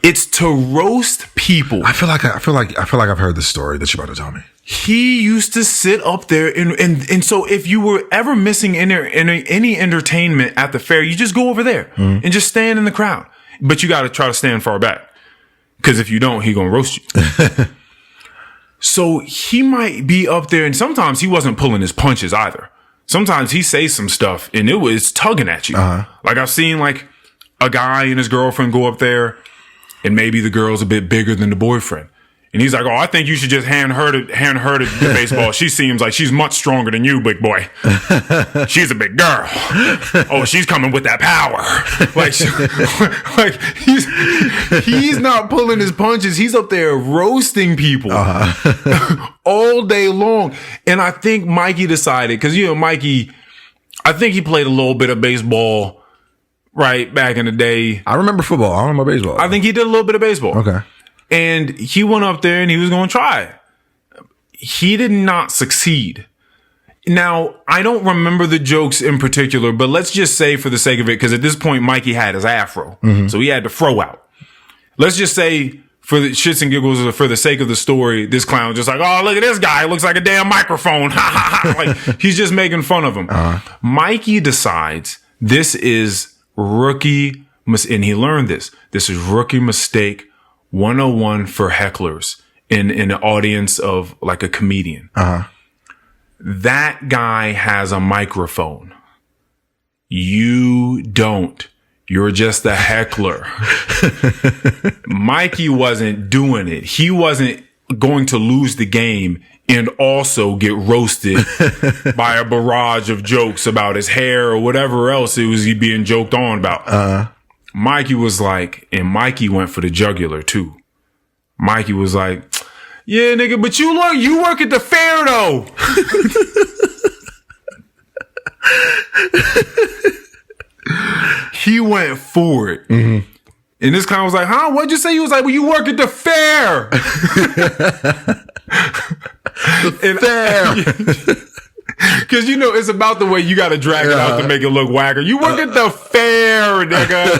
It's to roast people. I feel like I've heard this story that you're about to tell me. He used to sit up there and so if you were ever missing any entertainment at the fair, you just go over there and just stand in the crowd. But you got to try to stand far back, because if you don't, he gonna roast you. So he might be up there, and sometimes he wasn't pulling his punches either. Sometimes he says some stuff and it was tugging at you. Like I've seen like a guy and his girlfriend go up there, and maybe the girl's a bit bigger than the boyfriend. And he's like, oh, I think you should just hand her the baseball. She seems like she's much stronger than you, big boy. She's a big girl. Oh, she's coming with that power. Like he's not pulling his punches. He's up there roasting people all day long. And I think Mikey decided, because, Mikey, I think he played a little bit of baseball right back in the day. I remember football. I don't remember baseball. I think he did a little bit of baseball. Okay. And he went up there and he was going to try it. He did not succeed. Now, I don't remember the jokes in particular, but let's just say for the sake of it, because at this point, Mikey had his afro. So he had to throw out. Let's just say for the shits and giggles, or for the sake of the story, this clown was just like, oh, look at this guy. It looks like a damn microphone. Like, he's just making fun of him. Mikey decides this is rookie, and he learned this. This is rookie mistake 101 for hecklers in an audience of like a comedian. That guy has a microphone. You don't. You're just a heckler. Mikey wasn't doing it. He wasn't going to lose the game and also get roasted by a barrage of jokes about his hair or whatever else it was he being joked on about. Mikey was like, and Mikey went for the jugular too. Mikey was like, yeah, nigga, but you work at the fair though. He went for it. Mm-hmm. And this clown was like, huh? What'd you say? He was like, well, you work at the fair. Fair. Because, you know, it's about the way you got to drag it out to make it look wagger. You work at the fair, nigga.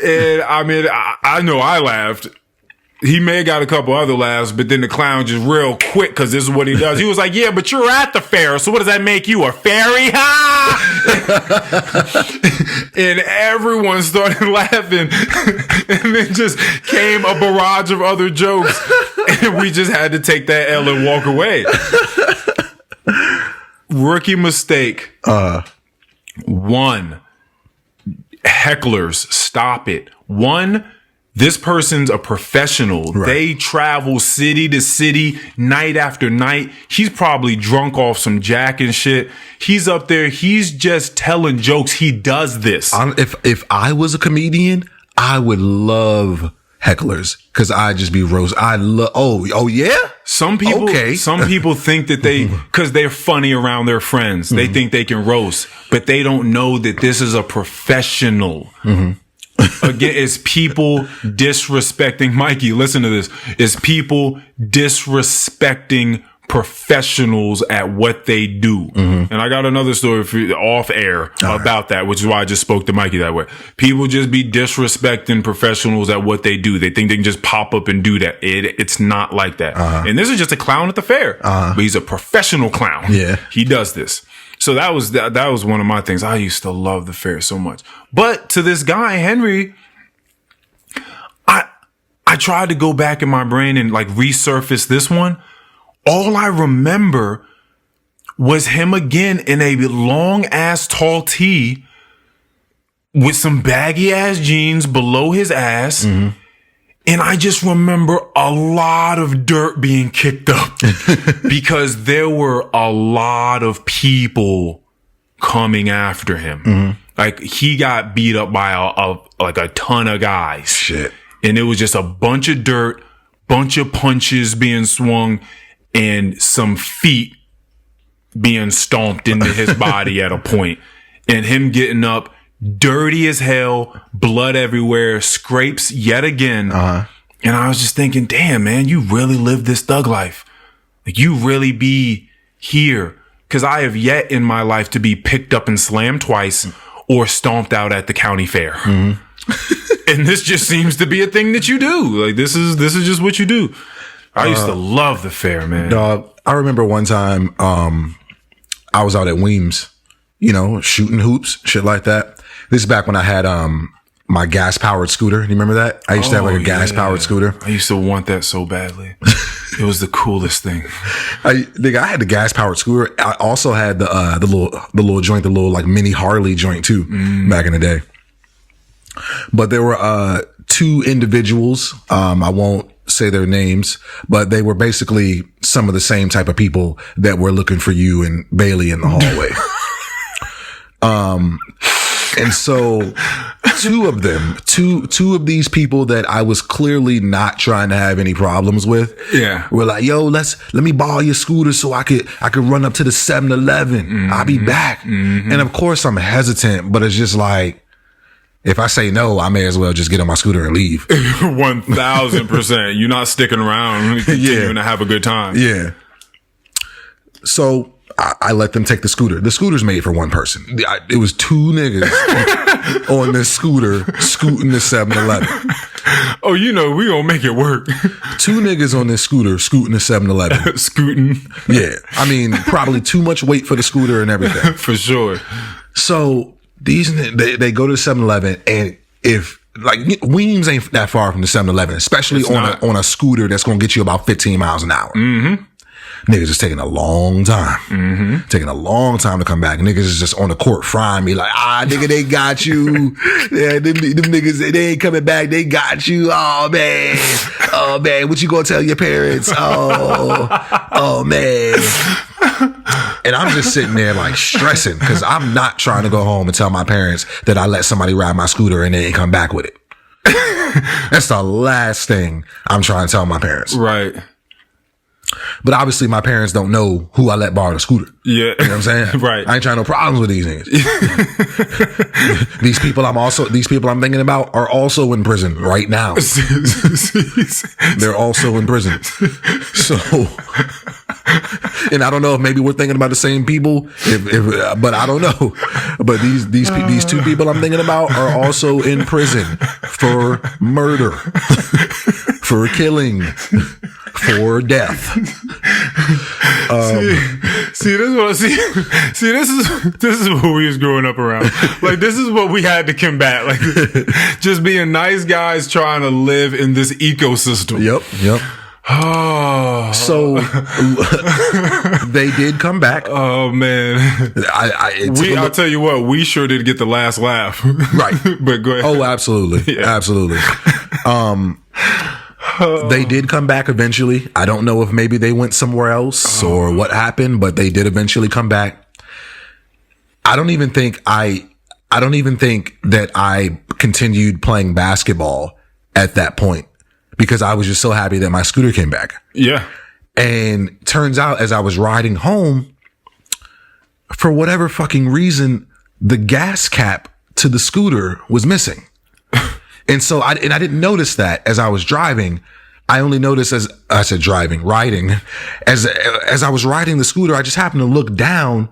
And, I mean, I know I laughed. He may have got a couple other laughs, but then the clown just real quick, because this is what he does. He was like, yeah, but you're at the fair, so what does that make you, a fairy? Ha! And everyone started laughing. And then just came a barrage of other jokes. And we just had to take that L and walk away. Rookie mistake. One, hecklers, stop it. One, this person's a professional. Right. They travel city to city, night after night. He's probably drunk off some Jack and shit. He's up there. He's just telling jokes. He does this. If I was a comedian, I would love hecklers, because I'd just be roast. I love. Oh yeah. Some people think that because they're funny around their friends, they think they can roast, but they don't know that this is a professional. Mm-hmm. Again, it's people disrespecting. Mikey, listen to this. It's people disrespecting professionals at what they do. Mm-hmm. And I got another story for you off air about that, which is why I just spoke to Mikey that way. People just be disrespecting professionals at what they do. They think they can just pop up and do that. It's not like that. And this is just a clown at the fair, but he's a professional clown. Yeah, he does this. So that was one of my things. I used to love the fair so much. But to this guy, Henry, I tried to go back in my brain and like resurface this one. All I remember was him again in a long ass tall tee with some baggy ass jeans below his ass. Mm-hmm. And I just remember a lot of dirt being kicked up because there were a lot of people coming after him. Mm-hmm. Like he got beat up by a ton of guys. Shit. And it was just a bunch of dirt, bunch of punches being swung, and some feet being stomped into his body at a point. And him getting up, dirty as hell, blood everywhere, scrapes yet again. And I was just thinking, damn, man, you really live this thug life. Like you really be here. Cause I have yet in my life to be picked up and slammed twice or stomped out at the county fair. Mm-hmm. And this just seems to be a thing that you do. Like this is just what you do. I used to love the fair, man. Dog, I remember one time, I was out at Weems, you know, shooting hoops, shit like that. This is back when I had, my gas powered scooter. You remember that? I used to have like a gas powered scooter. I used to want that so badly. It was the coolest thing. I had the gas powered scooter. I also had the little joint, the little like mini Harley joint too, back in the day. But there were, two individuals. I won't say their names, but they were basically some of the same type of people that were looking for you and Bailey in the hallway. And so two of these people that I was clearly not trying to have any problems with. Yeah. Were like, yo, let me borrow your scooter so I could run up to the 7-Eleven. Mm-hmm. I'll be back. Mm-hmm. And of course I'm hesitant, but it's just like, if I say no, I may as well just get on my scooter and leave. 1000%. You're not sticking around continuing to have a good time. Yeah. So I let them take the scooter. The scooter's made for one person. It was two niggas on this scooter scooting the 7-Eleven. Oh, you know, we gonna make it work. Two niggas on this scooter scooting the 7-Eleven. Scooting. Yeah. I mean, probably too much weight for the scooter and everything. For sure. So they go to the 7-Eleven, and if like Weems ain't that far from the 7-Eleven, especially on a scooter that's gonna get you about 15 miles an hour. Mm-hmm. Niggas is taking a long time. Mm-hmm. Taking a long time to come back. Niggas is just on the court frying me like, nigga, they got you. Yeah, them niggas, they ain't coming back. They got you. Oh, man. What you gonna tell your parents? Oh, man. And I'm just sitting there like stressing because I'm not trying to go home and tell my parents that I let somebody ride my scooter and they ain't come back with it. That's the last thing I'm trying to tell my parents. Right. But obviously my parents don't know who I let borrow the scooter. Yeah. You know what I'm saying? Right. I ain't trying no problems with these niggas. These people I'm thinking about are also in prison right now. They're also in prison. So, and I don't know if maybe we're thinking about the same people, but I don't know. But these two people I'm thinking about are also in prison for murder, for killing, for death. This is what we was growing up around. Like, this is what we had to combat. Like, just being nice guys trying to live in this ecosystem. Yep. So they did come back. Oh man, I'll tell you what, we sure did get the last laugh. Right. But go ahead. Oh, absolutely. Yeah. Absolutely. They did come back eventually. I don't know if maybe they went somewhere else or what happened, but they did eventually come back. I don't even think that I continued playing basketball at that point because I was just so happy that my scooter came back. Yeah. And turns out as I was riding home, for whatever fucking reason, the gas cap to the scooter was missing. And so I didn't notice that as I was driving. I only noticed riding. As I was riding the scooter, I just happened to look down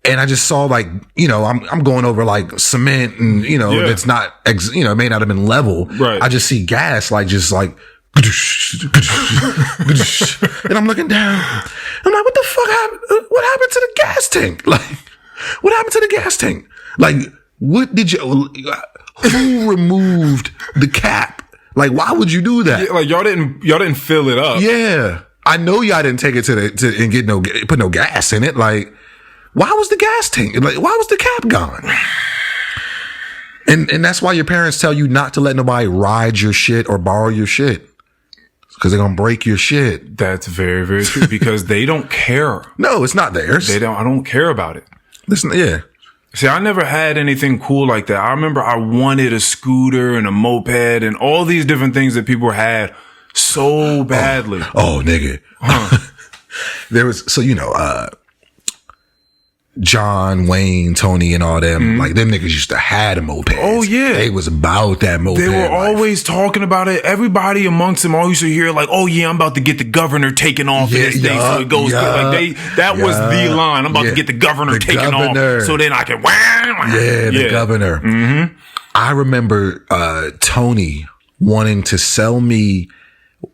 and I just saw like, I'm going over like cement and, it's not, it may not have been level. Right. I just see gas and I'm looking down. I'm like, what the fuck happened? What happened to the gas tank? Like, what happened to the gas tank? Like, who removed the cap? Like, why would you do that? Yeah, like y'all didn't fill it up. Yeah. I know y'all didn't take it and put no gas in it. Like, why was the gas tank? Like, why was the cap gone? And that's why your parents tell you not to let nobody ride your shit or borrow your shit. Because they're gonna break your shit. That's very, very true. Because they don't care. No, it's not theirs. I don't care about it. Listen, yeah. See, I never had anything cool like that. I remember I wanted a scooter and a moped and all these different things that people had so badly. Oh nigga. Huh. There was, John, Wayne, Tony, and all them, like them niggas used to have a moped. Oh yeah. They was about that moped. They were always talking about it. Everybody amongst them always used to hear like, oh yeah, I'm about to get the governor taken off of this thing. So it goes that was the line. I'm about to get the governor taken off so then I can the governor. Mm-hmm. I remember Tony wanting to sell me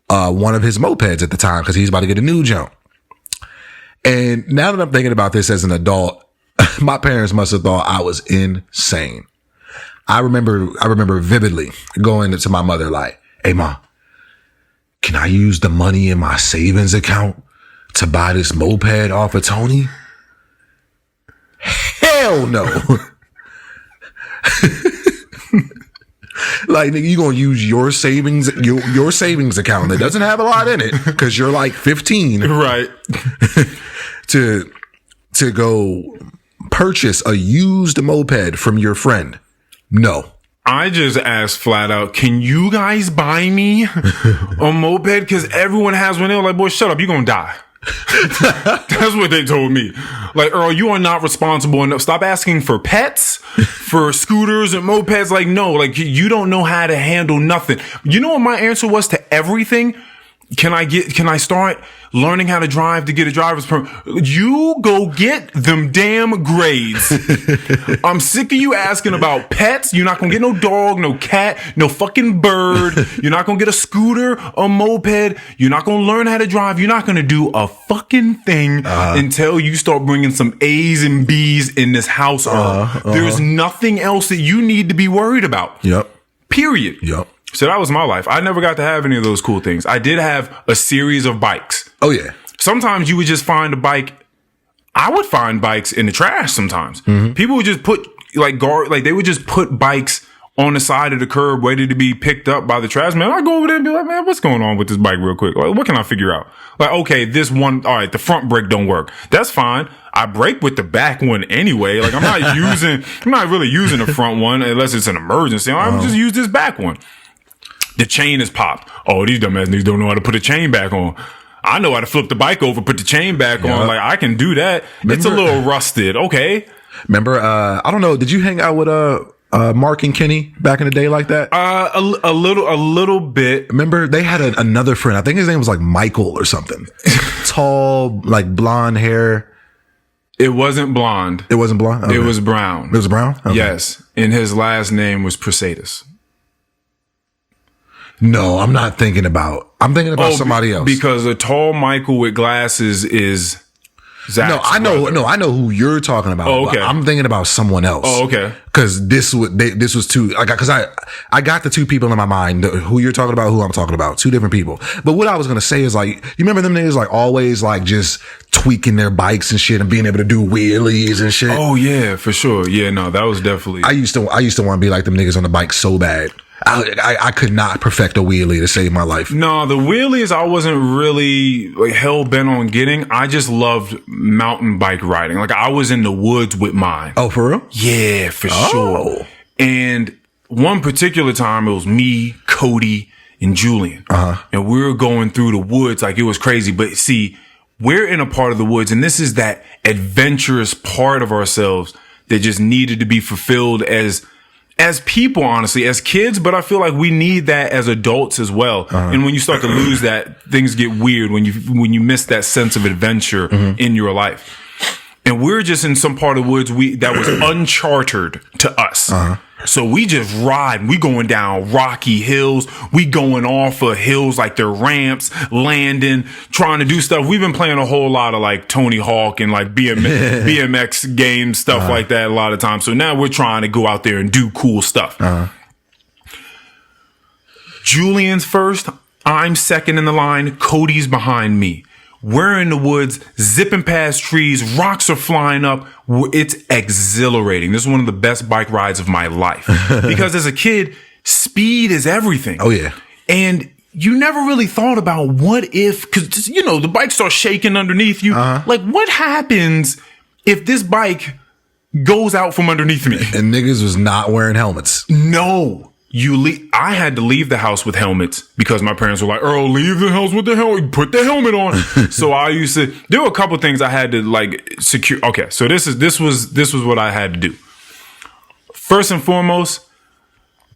one of his mopeds at the time because he's about to get a new jump. And now that I'm thinking about this as an adult, my parents must have thought I was insane. I remember vividly going to my mother like, hey, Ma, can I use the money in my savings account to buy this moped off of Tony? Hell no. Like, nigga, you gonna use your savings account that doesn't have a lot in it because you're like 15. Right. to go purchase a used moped from your friend. No. I just asked flat out, can you guys buy me a moped? Because everyone has one. They were like, boy, shut up. You're going to die. That's what they told me. Like, Earl, you are not responsible enough. Stop asking for pets, for scooters and mopeds. Like, no, like you don't know how to handle nothing. You know what my answer was to everything? Can I start learning how to drive to get a driver's permit? You go get them damn grades. I'm sick of you asking about pets. You're not going to get no dog, no cat, no fucking bird. You're not going to get a scooter, a moped. You're not going to learn how to drive. You're not going to do a fucking thing until you start bringing some A's and B's in this house. There's nothing else that you need to be worried about. Yep. Period. Yep. So that was my life. I never got to have any of those cool things. I did have a series of bikes. Oh, yeah. Sometimes you would just find a bike. I would find bikes in the trash sometimes. Mm-hmm. People would just put they would just put bikes on the side of the curb, waiting to be picked up by the trash man. I go over there and be like, man, what's going on with this bike real quick? Like, what can I figure out? Like, okay, this one, all right, the front brake don't work. That's fine. I brake with the back one anyway. Like, I'm not really using the front one unless it's an emergency. I'm just use this back one. The chain is popped. Oh, these dumbass niggas don't know how to put a chain back on. I know how to flip the bike over, put the chain back on. Like, I can do that. It's a little rusted. Okay. Remember, I don't know. Did you hang out with, Mark and Kenny back in the day like that? A little bit. Remember they had another friend. I think his name was like Michael or something. Tall, like blonde hair. It wasn't blonde. It wasn't blonde? Okay. It was brown. It was brown? Okay. Yes. And his last name was Prasadis. No, I'm thinking about somebody else. Because a tall Michael with glasses is Zach's brother. I know who you're talking about. Oh, okay. I'm thinking about someone else. Oh, okay. Cause this was two, cause I got the two people in my mind, who you're talking about, who I'm talking about, two different people. But what I was going to say is like, you remember them niggas like always like just tweaking their bikes and shit and being able to do wheelies and shit. Oh yeah, for sure. Yeah, no, that was definitely. I used to want to be like them niggas on the bike so bad. I could not perfect a wheelie to save my life. No, the wheelies I wasn't really like hell bent on getting. I just loved mountain bike riding. Like I was in the woods with mine. Oh, for real? Yeah, for sure. And one particular time it was me, Cody, and Julian. And we were going through the woods like it was crazy. But see, we're in a part of the woods and this is that adventurous part of ourselves that just needed to be fulfilled as people, honestly, as kids, but I feel like we need that as adults as well. And when you start to lose that, things get weird when you miss that sense of adventure in your life. And we're just in some part of the woods that was uncharted to us. So we just ride. We going down rocky hills. We going off of hills like they're ramps, landing, trying to do stuff. We've been playing a whole lot of like Tony Hawk and like BMX games, stuff like that a lot of times. So now we're trying to go out there and do cool stuff. Julian's first. I'm second in the line. Cody's behind me. We're in the woods, zipping past trees, rocks are flying up. It's exhilarating. This is one of the best bike rides of my life. Because as a kid, speed is everything. Oh, yeah. And you never really thought about what if, because, you know, the bike starts shaking underneath you. Like, what happens if this bike goes out from underneath me? And niggas was not wearing helmets. No. I had to leave the house with helmets because my parents were like, Earl, leave the house with the helmet, put the helmet on. So I used to, there were a couple things I had to like secure. Okay. So this was what I had to do. First and foremost,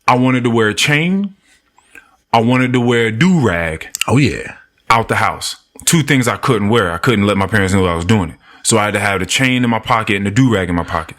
I wanted to wear a chain. I wanted to wear a do-rag. Oh yeah. Out the house. Two things I couldn't wear. I couldn't let my parents know I was doing it. So I had to have the chain in my pocket and the do-rag in my pocket.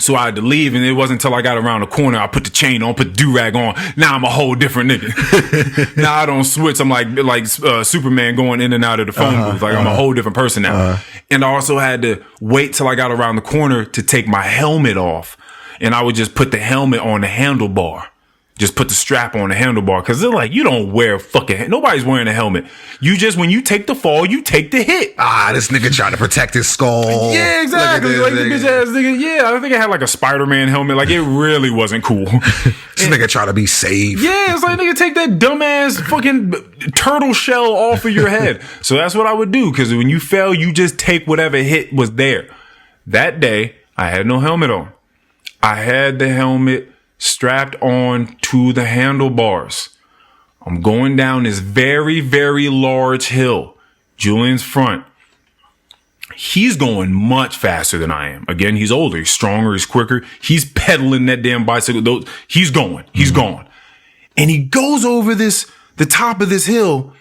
So I had to leave, and it wasn't until I got around the corner, I put the chain on, put the do-rag on. Now I'm a whole different nigga. Now I don't switch. I'm like Superman going in and out of the phone booth. Like I'm a whole different person now. And I also had to wait till I got around the corner to take my helmet off. And I would just put the helmet on the handlebar. Just put the strap on the handlebar. Cause they're like, you don't wear nobody's wearing a helmet. You just, when you take the fall, you take the hit. This nigga trying to protect his skull. Yeah, exactly. Like the bitch ass nigga. Yeah, I think I had like a Spider-Man helmet. Like it really wasn't cool. This nigga trying to be safe. Yeah, it's like nigga take that dumbass fucking turtle shell off of your head. So that's what I would do. Cause when you fell, you just take whatever hit was there. That day, I had no helmet on. I had the helmet strapped on to the handlebars. I'm going down this very, very large hill. Julian's front. He's going much faster than I am. Again, he's older, he's stronger, he's quicker. He's pedaling that damn bicycle. He's going. And he goes over the top of this hill.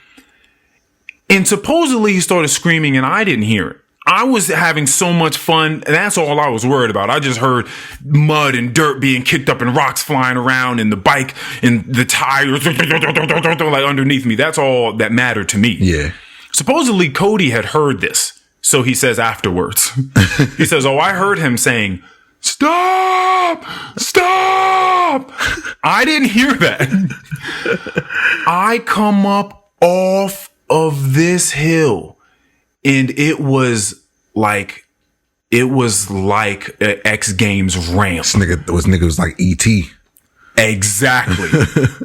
And supposedly he started screaming and I didn't hear it. I was having so much fun. And that's all I was worried about. I just heard mud and dirt being kicked up and rocks flying around and the bike and the tires like underneath me. That's all that mattered to me. Yeah. Supposedly Cody had heard this. So he says afterwards, he says, I heard him saying, stop. I didn't hear that. I come up off of this hill. And it was like it was like an X Games ramp. This nigga was like E.T. Exactly.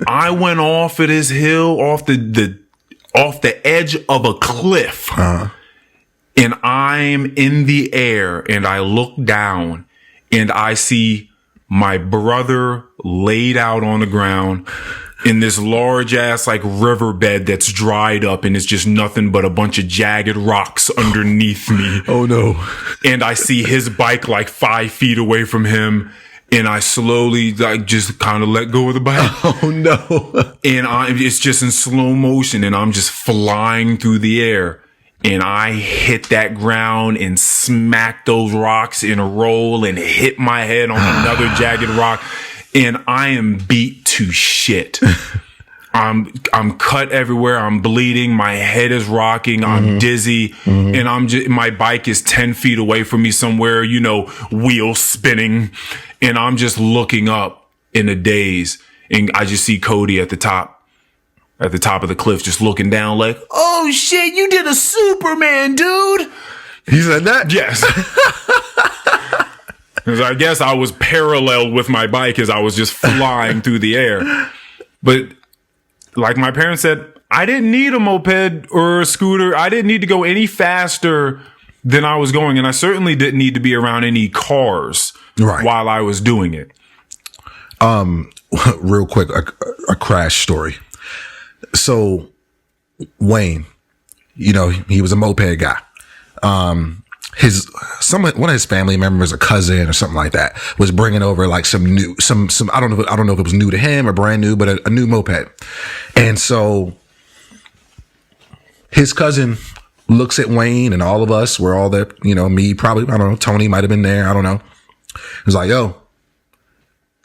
I went off of this hill, off the edge of a cliff. And I'm in the air, and I look down, and I see my brother laid out on the ground in this large ass like riverbed that's dried up, and it's just nothing but a bunch of jagged rocks underneath me. Oh no. And I see his bike like 5 feet away from him, and I slowly like just kind of let go of the bike. Oh no. And it's just in slow motion, and I'm just flying through the air. And I hit that ground and smacked those rocks in a roll and hit my head on another jagged rock. And I am beat to shit. I'm cut everywhere. I'm bleeding. My head is rocking. I'm dizzy. And my bike is 10 feet away from me somewhere, wheels spinning. And I'm just looking up in a daze. And I just see Cody at the top of the cliff, just looking down like, oh shit, you did a Superman, dude. He said that? Yes. Because I guess I was parallel with my bike as I was just flying through the air. But like my parents said, I didn't need a moped or a scooter. I didn't need to go any faster than I was going. And I certainly didn't need to be around any cars while I was doing it. Real quick, a crash story. So Wayne, he was a moped guy. One of his family members, a cousin or something like that, was bringing over like some I don't know if it was new to him or brand new, but a new moped. And so his cousin looks at Wayne and all of us, we're all there, me, probably, I don't know, Tony might have been there. I don't know. He was like, yo,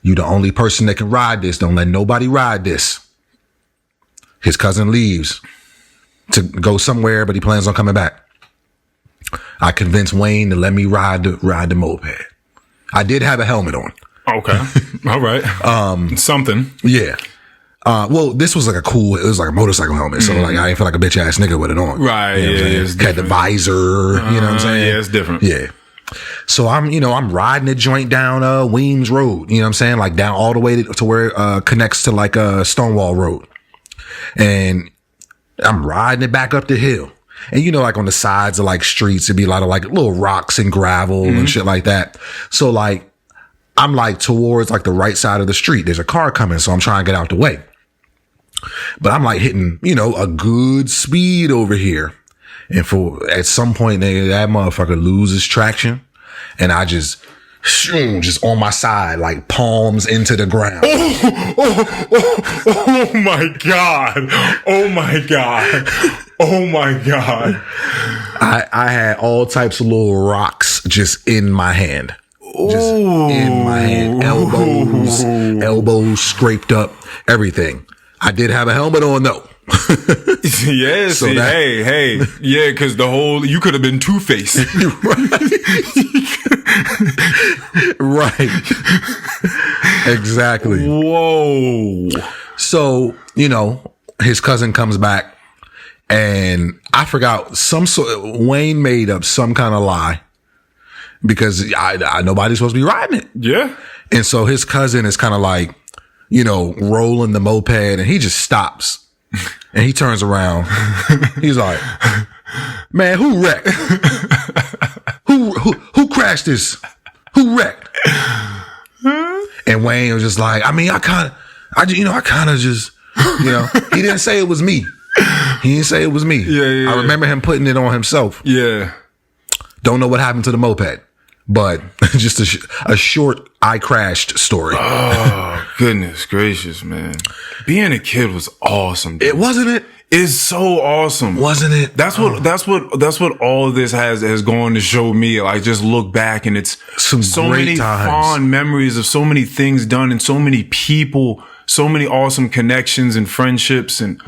you the only person that can ride this. Don't let nobody ride this. His cousin leaves to go somewhere, but he plans on coming back. I convinced Wayne to let me ride the moped. I did have a helmet on. Okay. All right. Something. Yeah. Well, this was like it was like a motorcycle helmet. So like, I didn't feel like a bitch ass nigga with it on. Right. It had the visor, you know what I'm saying? Yeah, it's different. Yeah. So I'm riding the joint down, Weems Road, you know what I'm saying? Like down all the way to where it connects to like, Stonewall Road. And I'm riding it back up the hill. And like on the sides of like streets, it'd be a lot of like little rocks and gravel and shit like that. So like, I'm like towards like the right side of the street. There's a car coming. So I'm trying to get out the way. But I'm like hitting, a good speed over here. And at some point, that motherfucker loses traction. And I just on my side, like palms into the ground. Oh my God. Oh my God. Oh my God. I had all types of little rocks just in my hand. Just in my hand. Elbows scraped up, everything. I did have a helmet on though. Yeah, so hey. Yeah, because you could have been Two-Face. Right. Exactly. Whoa. So, his cousin comes back and I forgot Wayne made up some kind of lie because nobody's supposed to be riding it. Yeah. And so his cousin is kind of like, rolling the moped and he just stops and he turns around. He's like, man, who wrecked? Who crashed this? Who wrecked? And Wayne was just like, I kind of just, he didn't say it was me. He didn't say it was me. Yeah. I remember him putting it on himself. Yeah. Don't know what happened to the moped, but just a short I crashed story. Oh, goodness gracious, man. Being a kid was awesome. Dude. It wasn't it? It's so awesome. Wasn't it? That's what all of this has gone to show me. Like, just look back and it's so many times. Fond memories of so many things done and so many people, so many awesome connections and friendships and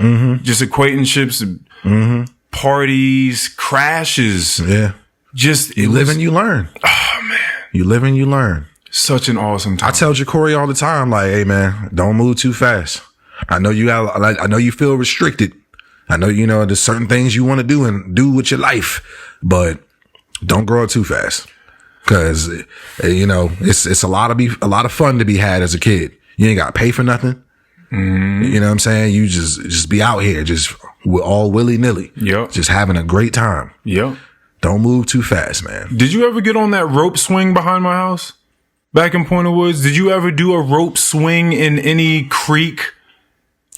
just acquaintanceships and parties, crashes. Yeah. You live and you learn. Oh man. You live and you learn. Such an awesome time. I tell Jacory all the time, like, hey man, don't move too fast. I know you feel restricted. I know, there's certain things you want to do and do with your life, but don't grow up too fast. Cause it's a lot of fun to be had as a kid. You ain't got to pay for nothing. Mm-hmm. You know what I'm saying? You just be out here, just all willy nilly. Yep. Just having a great time. Yep. Don't move too fast, man. Did you ever get on that rope swing behind my house back in Point of Woods? Did you ever do a rope swing in any creek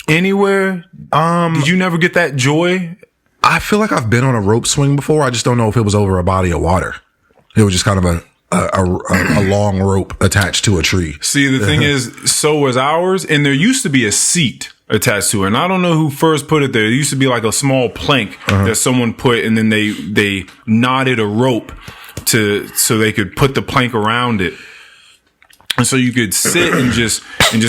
anywhere? Did you never get that joy? I feel like I've been on a rope swing before. I just don't know if it was over a body of water. It was just kind of a long rope attached to a tree. See, the thing is, so was ours, and there used to be a seat attached to it. And I don't know who first put it there. There used to be like a small plank that someone put, and then they knotted a rope so they could put the plank around it. And so you could sit and just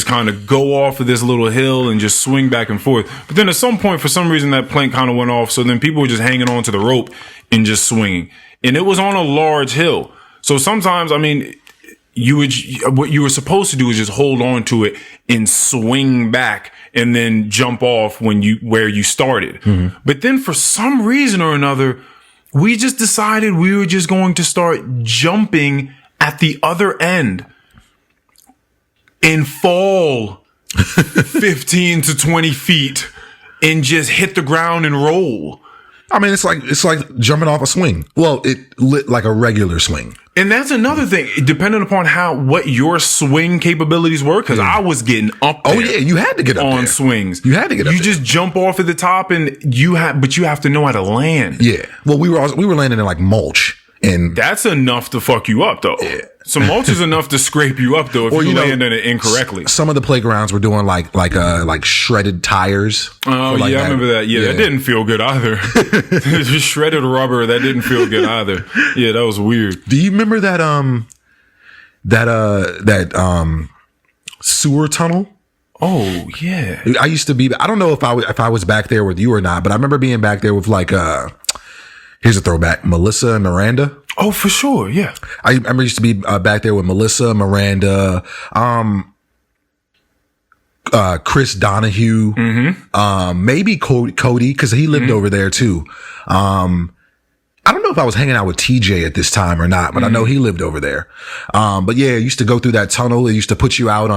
kind of go off of this little hill and just swing back and forth. But then at some point, for some reason, that plank kind of went off. So then people were just hanging on to the rope and just swinging. And it was on a large hill. So sometimes, I mean, what you were supposed to do is just hold on to it and swing back and then jump off where you started. Mm-hmm. But then for some reason or another, we just decided we were just going to start jumping at the other end and fall 15 to 20 feet and just hit the ground and roll. I mean, it's like jumping off a swing. Well, it lit like a regular swing. And that's another thing, depending upon what your swing capabilities were, because I was getting up there. Oh yeah, you had to get up on there. Swings. You had to get up You there. just jump off at the top, and but you have to know how to land. Yeah. Well, we were landing in like mulch, and that's enough to fuck you up, though. Yeah. So mulch is enough to scrape you up, though, if you land in it incorrectly. Some of the playgrounds were doing like shredded tires. Oh yeah, I remember that. Yeah, that didn't feel good either. Just shredded rubber, that didn't feel good either. Yeah, that was weird. Do you remember that sewer tunnel? Oh yeah. I used to be. I don't know if I was back there with you or not, but I remember being back there with like here's a throwback, Melissa and Miranda. Oh, for sure. Yeah. I remember used to be back there with Melissa, Miranda, Chris Donahue, maybe Cody, cause he lived over there too. I don't know if I was hanging out with TJ at this time or not, but I know he lived over there. But yeah, I used to go through that tunnel. It used to put you out,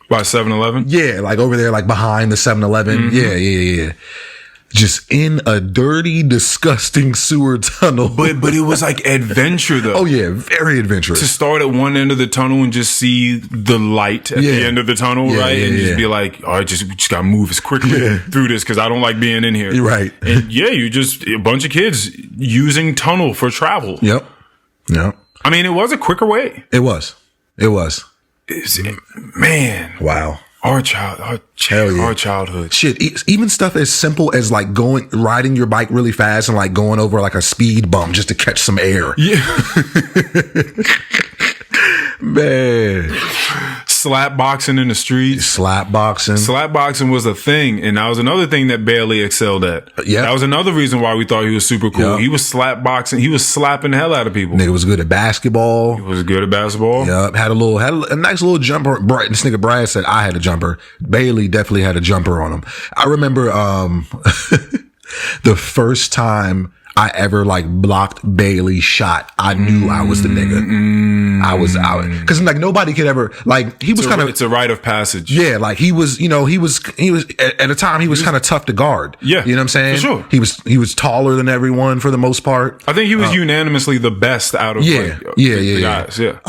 by 7-Eleven? Yeah, like over there, like behind the 7-Eleven. Yeah. Just in a dirty, disgusting sewer tunnel. But it was like adventure though. Oh yeah, very adventurous. To start at one end of the tunnel and just see the light at the end of the tunnel, right? And just be like, all right, we just gotta move as quickly through this because I don't like being in here. You're right. And you just a bunch of kids using tunnel for travel. Yep. I mean, it was a quicker way. It was. Man. Wow. Our childhood. Shit, even stuff as simple as like riding your bike really fast and like going over like a speed bump just to catch some air. Yeah. Man. Slap boxing in the streets. Slap boxing was a thing. And that was another thing that Bailey excelled at. Yeah. That was another reason why we thought he was super cool. Yep. He was slap boxing. He was slapping the hell out of people. Nigga was good at basketball. Yep. Had a nice little jumper. This nigga Brad said I had a jumper. Bailey definitely had a jumper on him. I remember, the first time I ever like blocked Bailey's shot, I knew I was the nigga. I was out. Cause like nobody could ever, like he was it's a rite of passage. Yeah. Like he was at the time he was kind of tough to guard. Yeah. You know what I'm saying? For sure. He was taller than everyone for the most part. I think he was unanimously the best out of the guys. Yeah.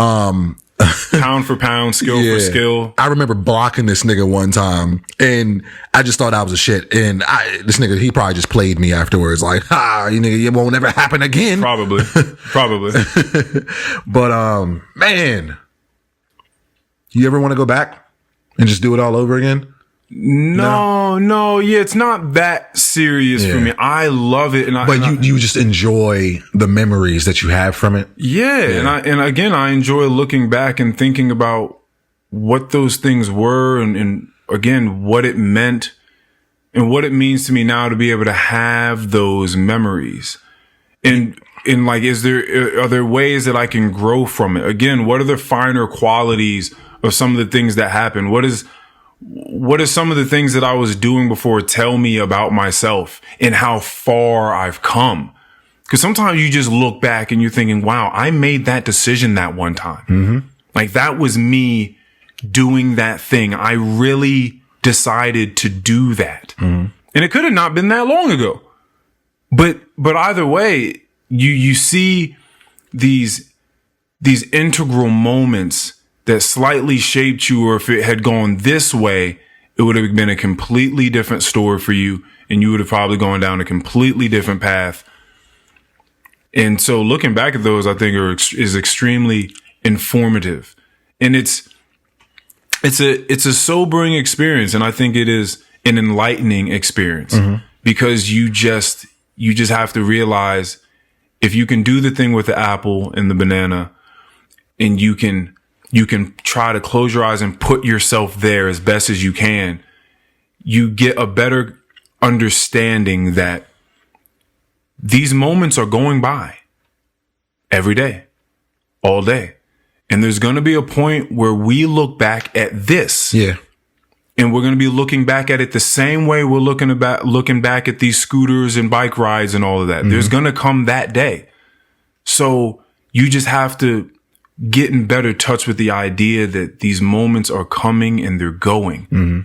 Pound for pound, skill for skill. I remember blocking this nigga one time and I just thought I was a shit. And this nigga, he probably just played me afterwards. Like, you nigga, it won't ever happen again. Probably. But, man, you ever want to go back and just do it all over again? No. Yeah, it's not that serious for me. I love it, you just enjoy the memories that you have from it. Yeah. And again, I enjoy looking back and thinking about what those things were, and again, what it meant, and what it means to me now to be able to have those memories. And like, are there ways that I can grow from it? Again, what are the finer qualities of some of the things that happen? What are some of the things that I was doing before tell me about myself and how far I've come? Because sometimes you just look back and you're thinking, wow, I made that decision that one time. Mm-hmm. Like that was me doing that thing. I really decided to do that. Mm-hmm. And it could have not been that long ago. But either way, you see these integral moments that slightly shaped you, or if it had gone this way, it would have been a completely different story for you, and you would have probably gone down a completely different path. And so looking back at those, I think is extremely informative, and it's a sobering experience. And I think it is an enlightening experience because you just have to realize if you can do the thing with the apple and the banana, and you can try to close your eyes and put yourself there as best as you can, you get a better understanding that these moments are going by every day, all day. And there's going to be a point where we look back at this. Yeah. And we're going to be looking back at it the same way we're looking back at these scooters and bike rides and all of that. Mm-hmm. There's going to come that day. So you just have to get in better touch with the idea that these moments are coming and they're going. Mm-hmm.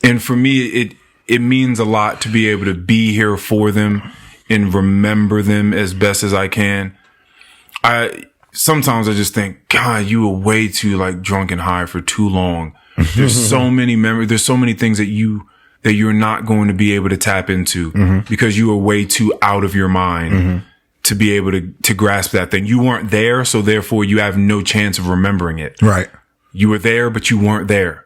And for me, it means a lot to be able to be here for them and remember them as best as I can. Sometimes I just think, God, you were way too like drunk and high for too long. There's so many memories. There's so many things that you're not going to be able to tap into because you were way too out of your mind to be able to grasp that thing. You weren't there, so therefore you have no chance of remembering it. Right. You were there, but you weren't there.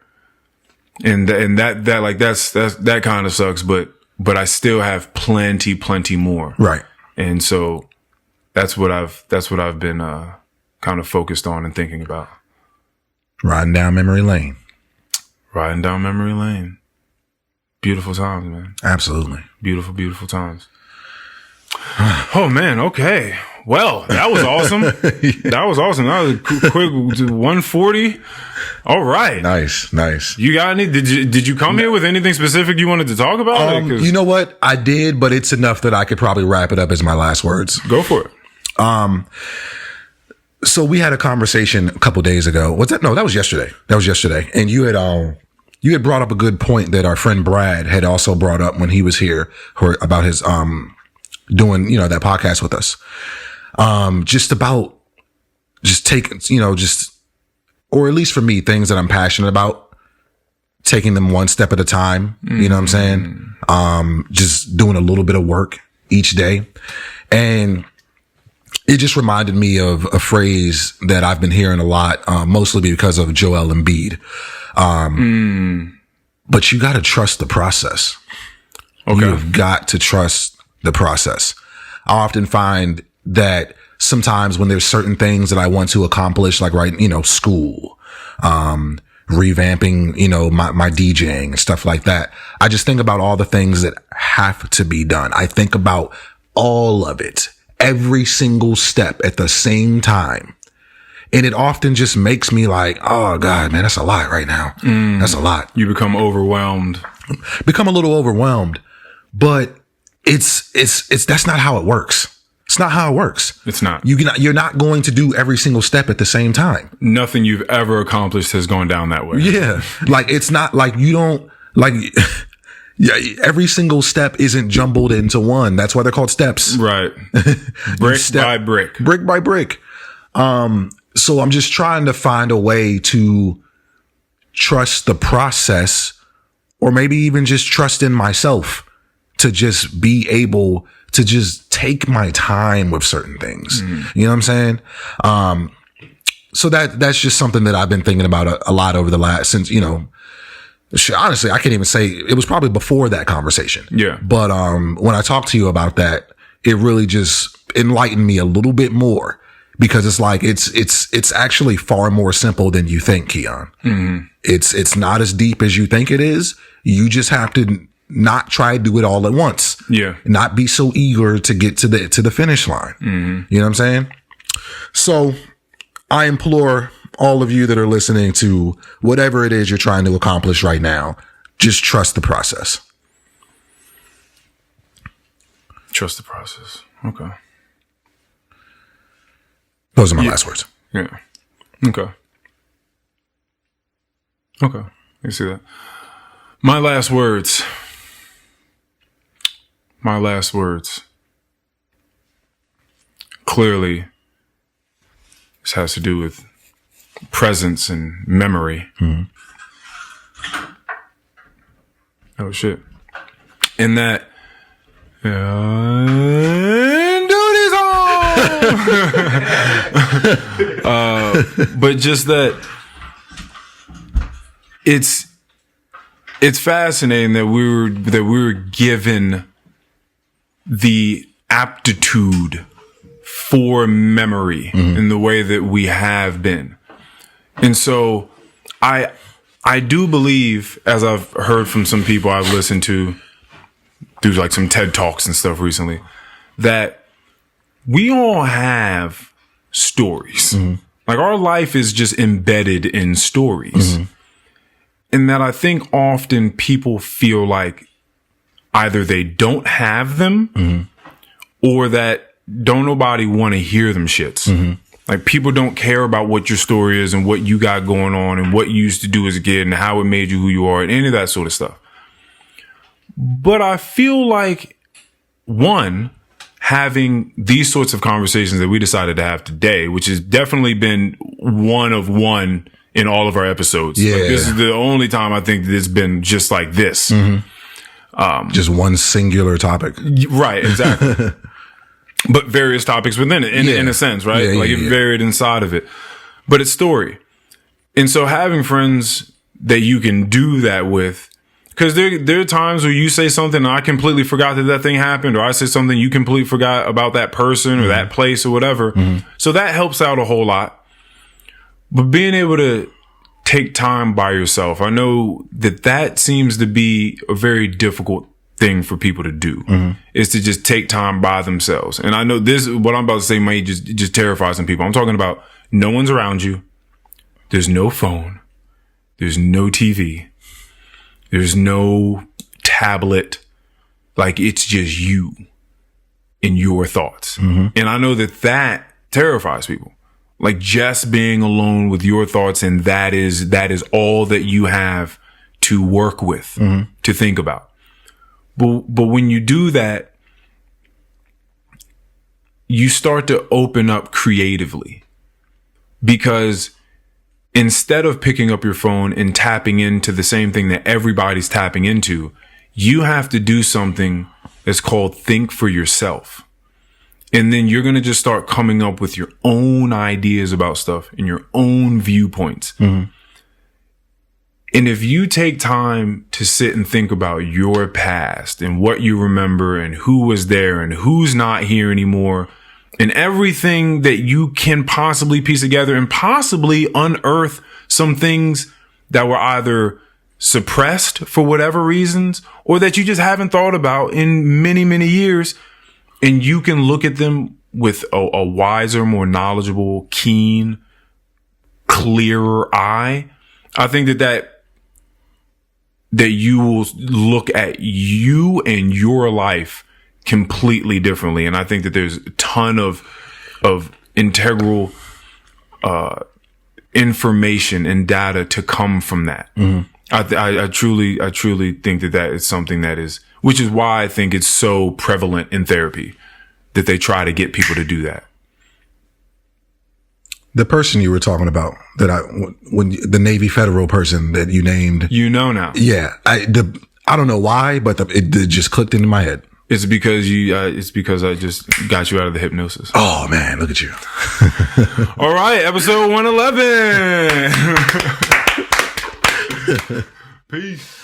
And that kind of sucks, but I still have plenty more. Right. And so that's what I've been kind of focused on and thinking about. Riding down memory lane. Riding down memory lane. Beautiful times, man. Absolutely. Beautiful times. Oh man, okay. Well, that was awesome. That was a quick 140. All right. Nice. You got any? Did you come here with anything specific you wanted to talk about? You know what? I did, but it's enough that I could probably wrap it up as my last words. Go for it. So we had a conversation a couple days ago. What's that? No, that was yesterday. And you had brought up a good point that our friend Brad had also brought up when he was here about his doing, that podcast with us. Just about taking, or at least for me, things that I'm passionate about, taking them one step at a time. Mm-hmm. You know what I'm saying? Just doing a little bit of work each day. And it just reminded me of a phrase that I've been hearing a lot, mostly because of Joel Embiid. But you got to trust the process. Okay. You've got to trust the process. I often find that sometimes when there's certain things that I want to accomplish, like school, revamping, my DJing and stuff like that, I just think about all the things that have to be done. I think about all of it, every single step at the same time. And it often just makes me like, oh God, man, that's a lot right now. That's a lot. You become overwhelmed. Become a little overwhelmed, but it's that's not how it works. It's not how it works. It's not. You're not going to do every single step at the same time. Nothing you've ever accomplished has gone down that way. Yeah. Like, it's not like you don't like, yeah, every single step isn't jumbled into one. That's why they're called steps. Right. Brick by brick. Brick by brick. So I'm just trying to find a way to trust the process, or maybe even just trust in myself to just be able to just take my time with certain things. You know what I'm saying? So that's just something that I've been thinking about a lot over the last, since, honestly, I can't even say, it was probably before that conversation. Yeah. But, when I talked to you about that, it really just enlightened me a little bit more, because it's like, it's actually far more simple than you think, Keon. Mm-hmm. It's not as deep as you think it is. You just have to not try to do it all at once. Yeah. Not be so eager to get to the finish line. Mm-hmm. You know what I'm saying? So I implore all of you that are listening to whatever it is you're trying to accomplish right now, just trust the process. Trust the process. Okay. Those are my last words. Yeah. Okay. You see that? My last words. Clearly, this has to do with presence and memory. Mm-hmm. Oh, shit. In that, but just that it's fascinating that we were given the aptitude for memory in the way that we have been. And so I do believe, as I've heard from some people I've listened to through like some TED Talks and stuff recently, that we all have stories. Like our life is just embedded in stories. And that I think often people feel like either they don't have them or that don't nobody want to hear them shits. Like people don't care about what your story is and what you got going on and what you used to do as a kid and how it made you who you are and any of that sort of stuff. But I feel like, one, having these sorts of conversations that we decided to have today, which has definitely been one of one in all of our episodes. Yeah. Like, this is the only time I think that it's been just like this. Just one singular topic. Right, exactly. But various topics within it, in a sense, right? It varied inside of it. But it's story. And so having friends that you can do that with, because there are times where you say something and I completely forgot that thing happened, or I say something you completely forgot about that person or that place or whatever. So that helps out a whole lot. But being able to take time by yourself, I know that seems to be a very difficult thing for people to do, is to just take time by themselves. And I know what I'm about to say may just terrify some people. I'm talking about no one's around you. There's no phone. There's no TV. There's no tablet. Like it's just you and your thoughts. And I know that terrifies people. Like just being alone with your thoughts, and that is all that you have to work with, to think about. But when you do that, you start to open up creatively, because instead of picking up your phone and tapping into the same thing that everybody's tapping into, you have to do something that's called think for yourself. And then you're going to just start coming up with your own ideas about stuff and your own viewpoints. And if you take time to sit and think about your past and what you remember and who was there and who's not here anymore and everything that you can possibly piece together and possibly unearth some things that were either suppressed for whatever reasons or that you just haven't thought about in many, many years, and you can look at them with a wiser, more knowledgeable, keen, clearer eye, I think that you will look at you and your life completely differently. And I think that there's a ton of integral information and data to come from that. I truly think that is something that is, which is why I think it's so prevalent in therapy, that they try to get people to do that. The person you were talking about, the Navy Federal person that you named, now. Yeah, I don't know why, but it just clicked into my head. It's because I just got you out of the hypnosis. Oh man, look at you! All right, episode 111. Peace.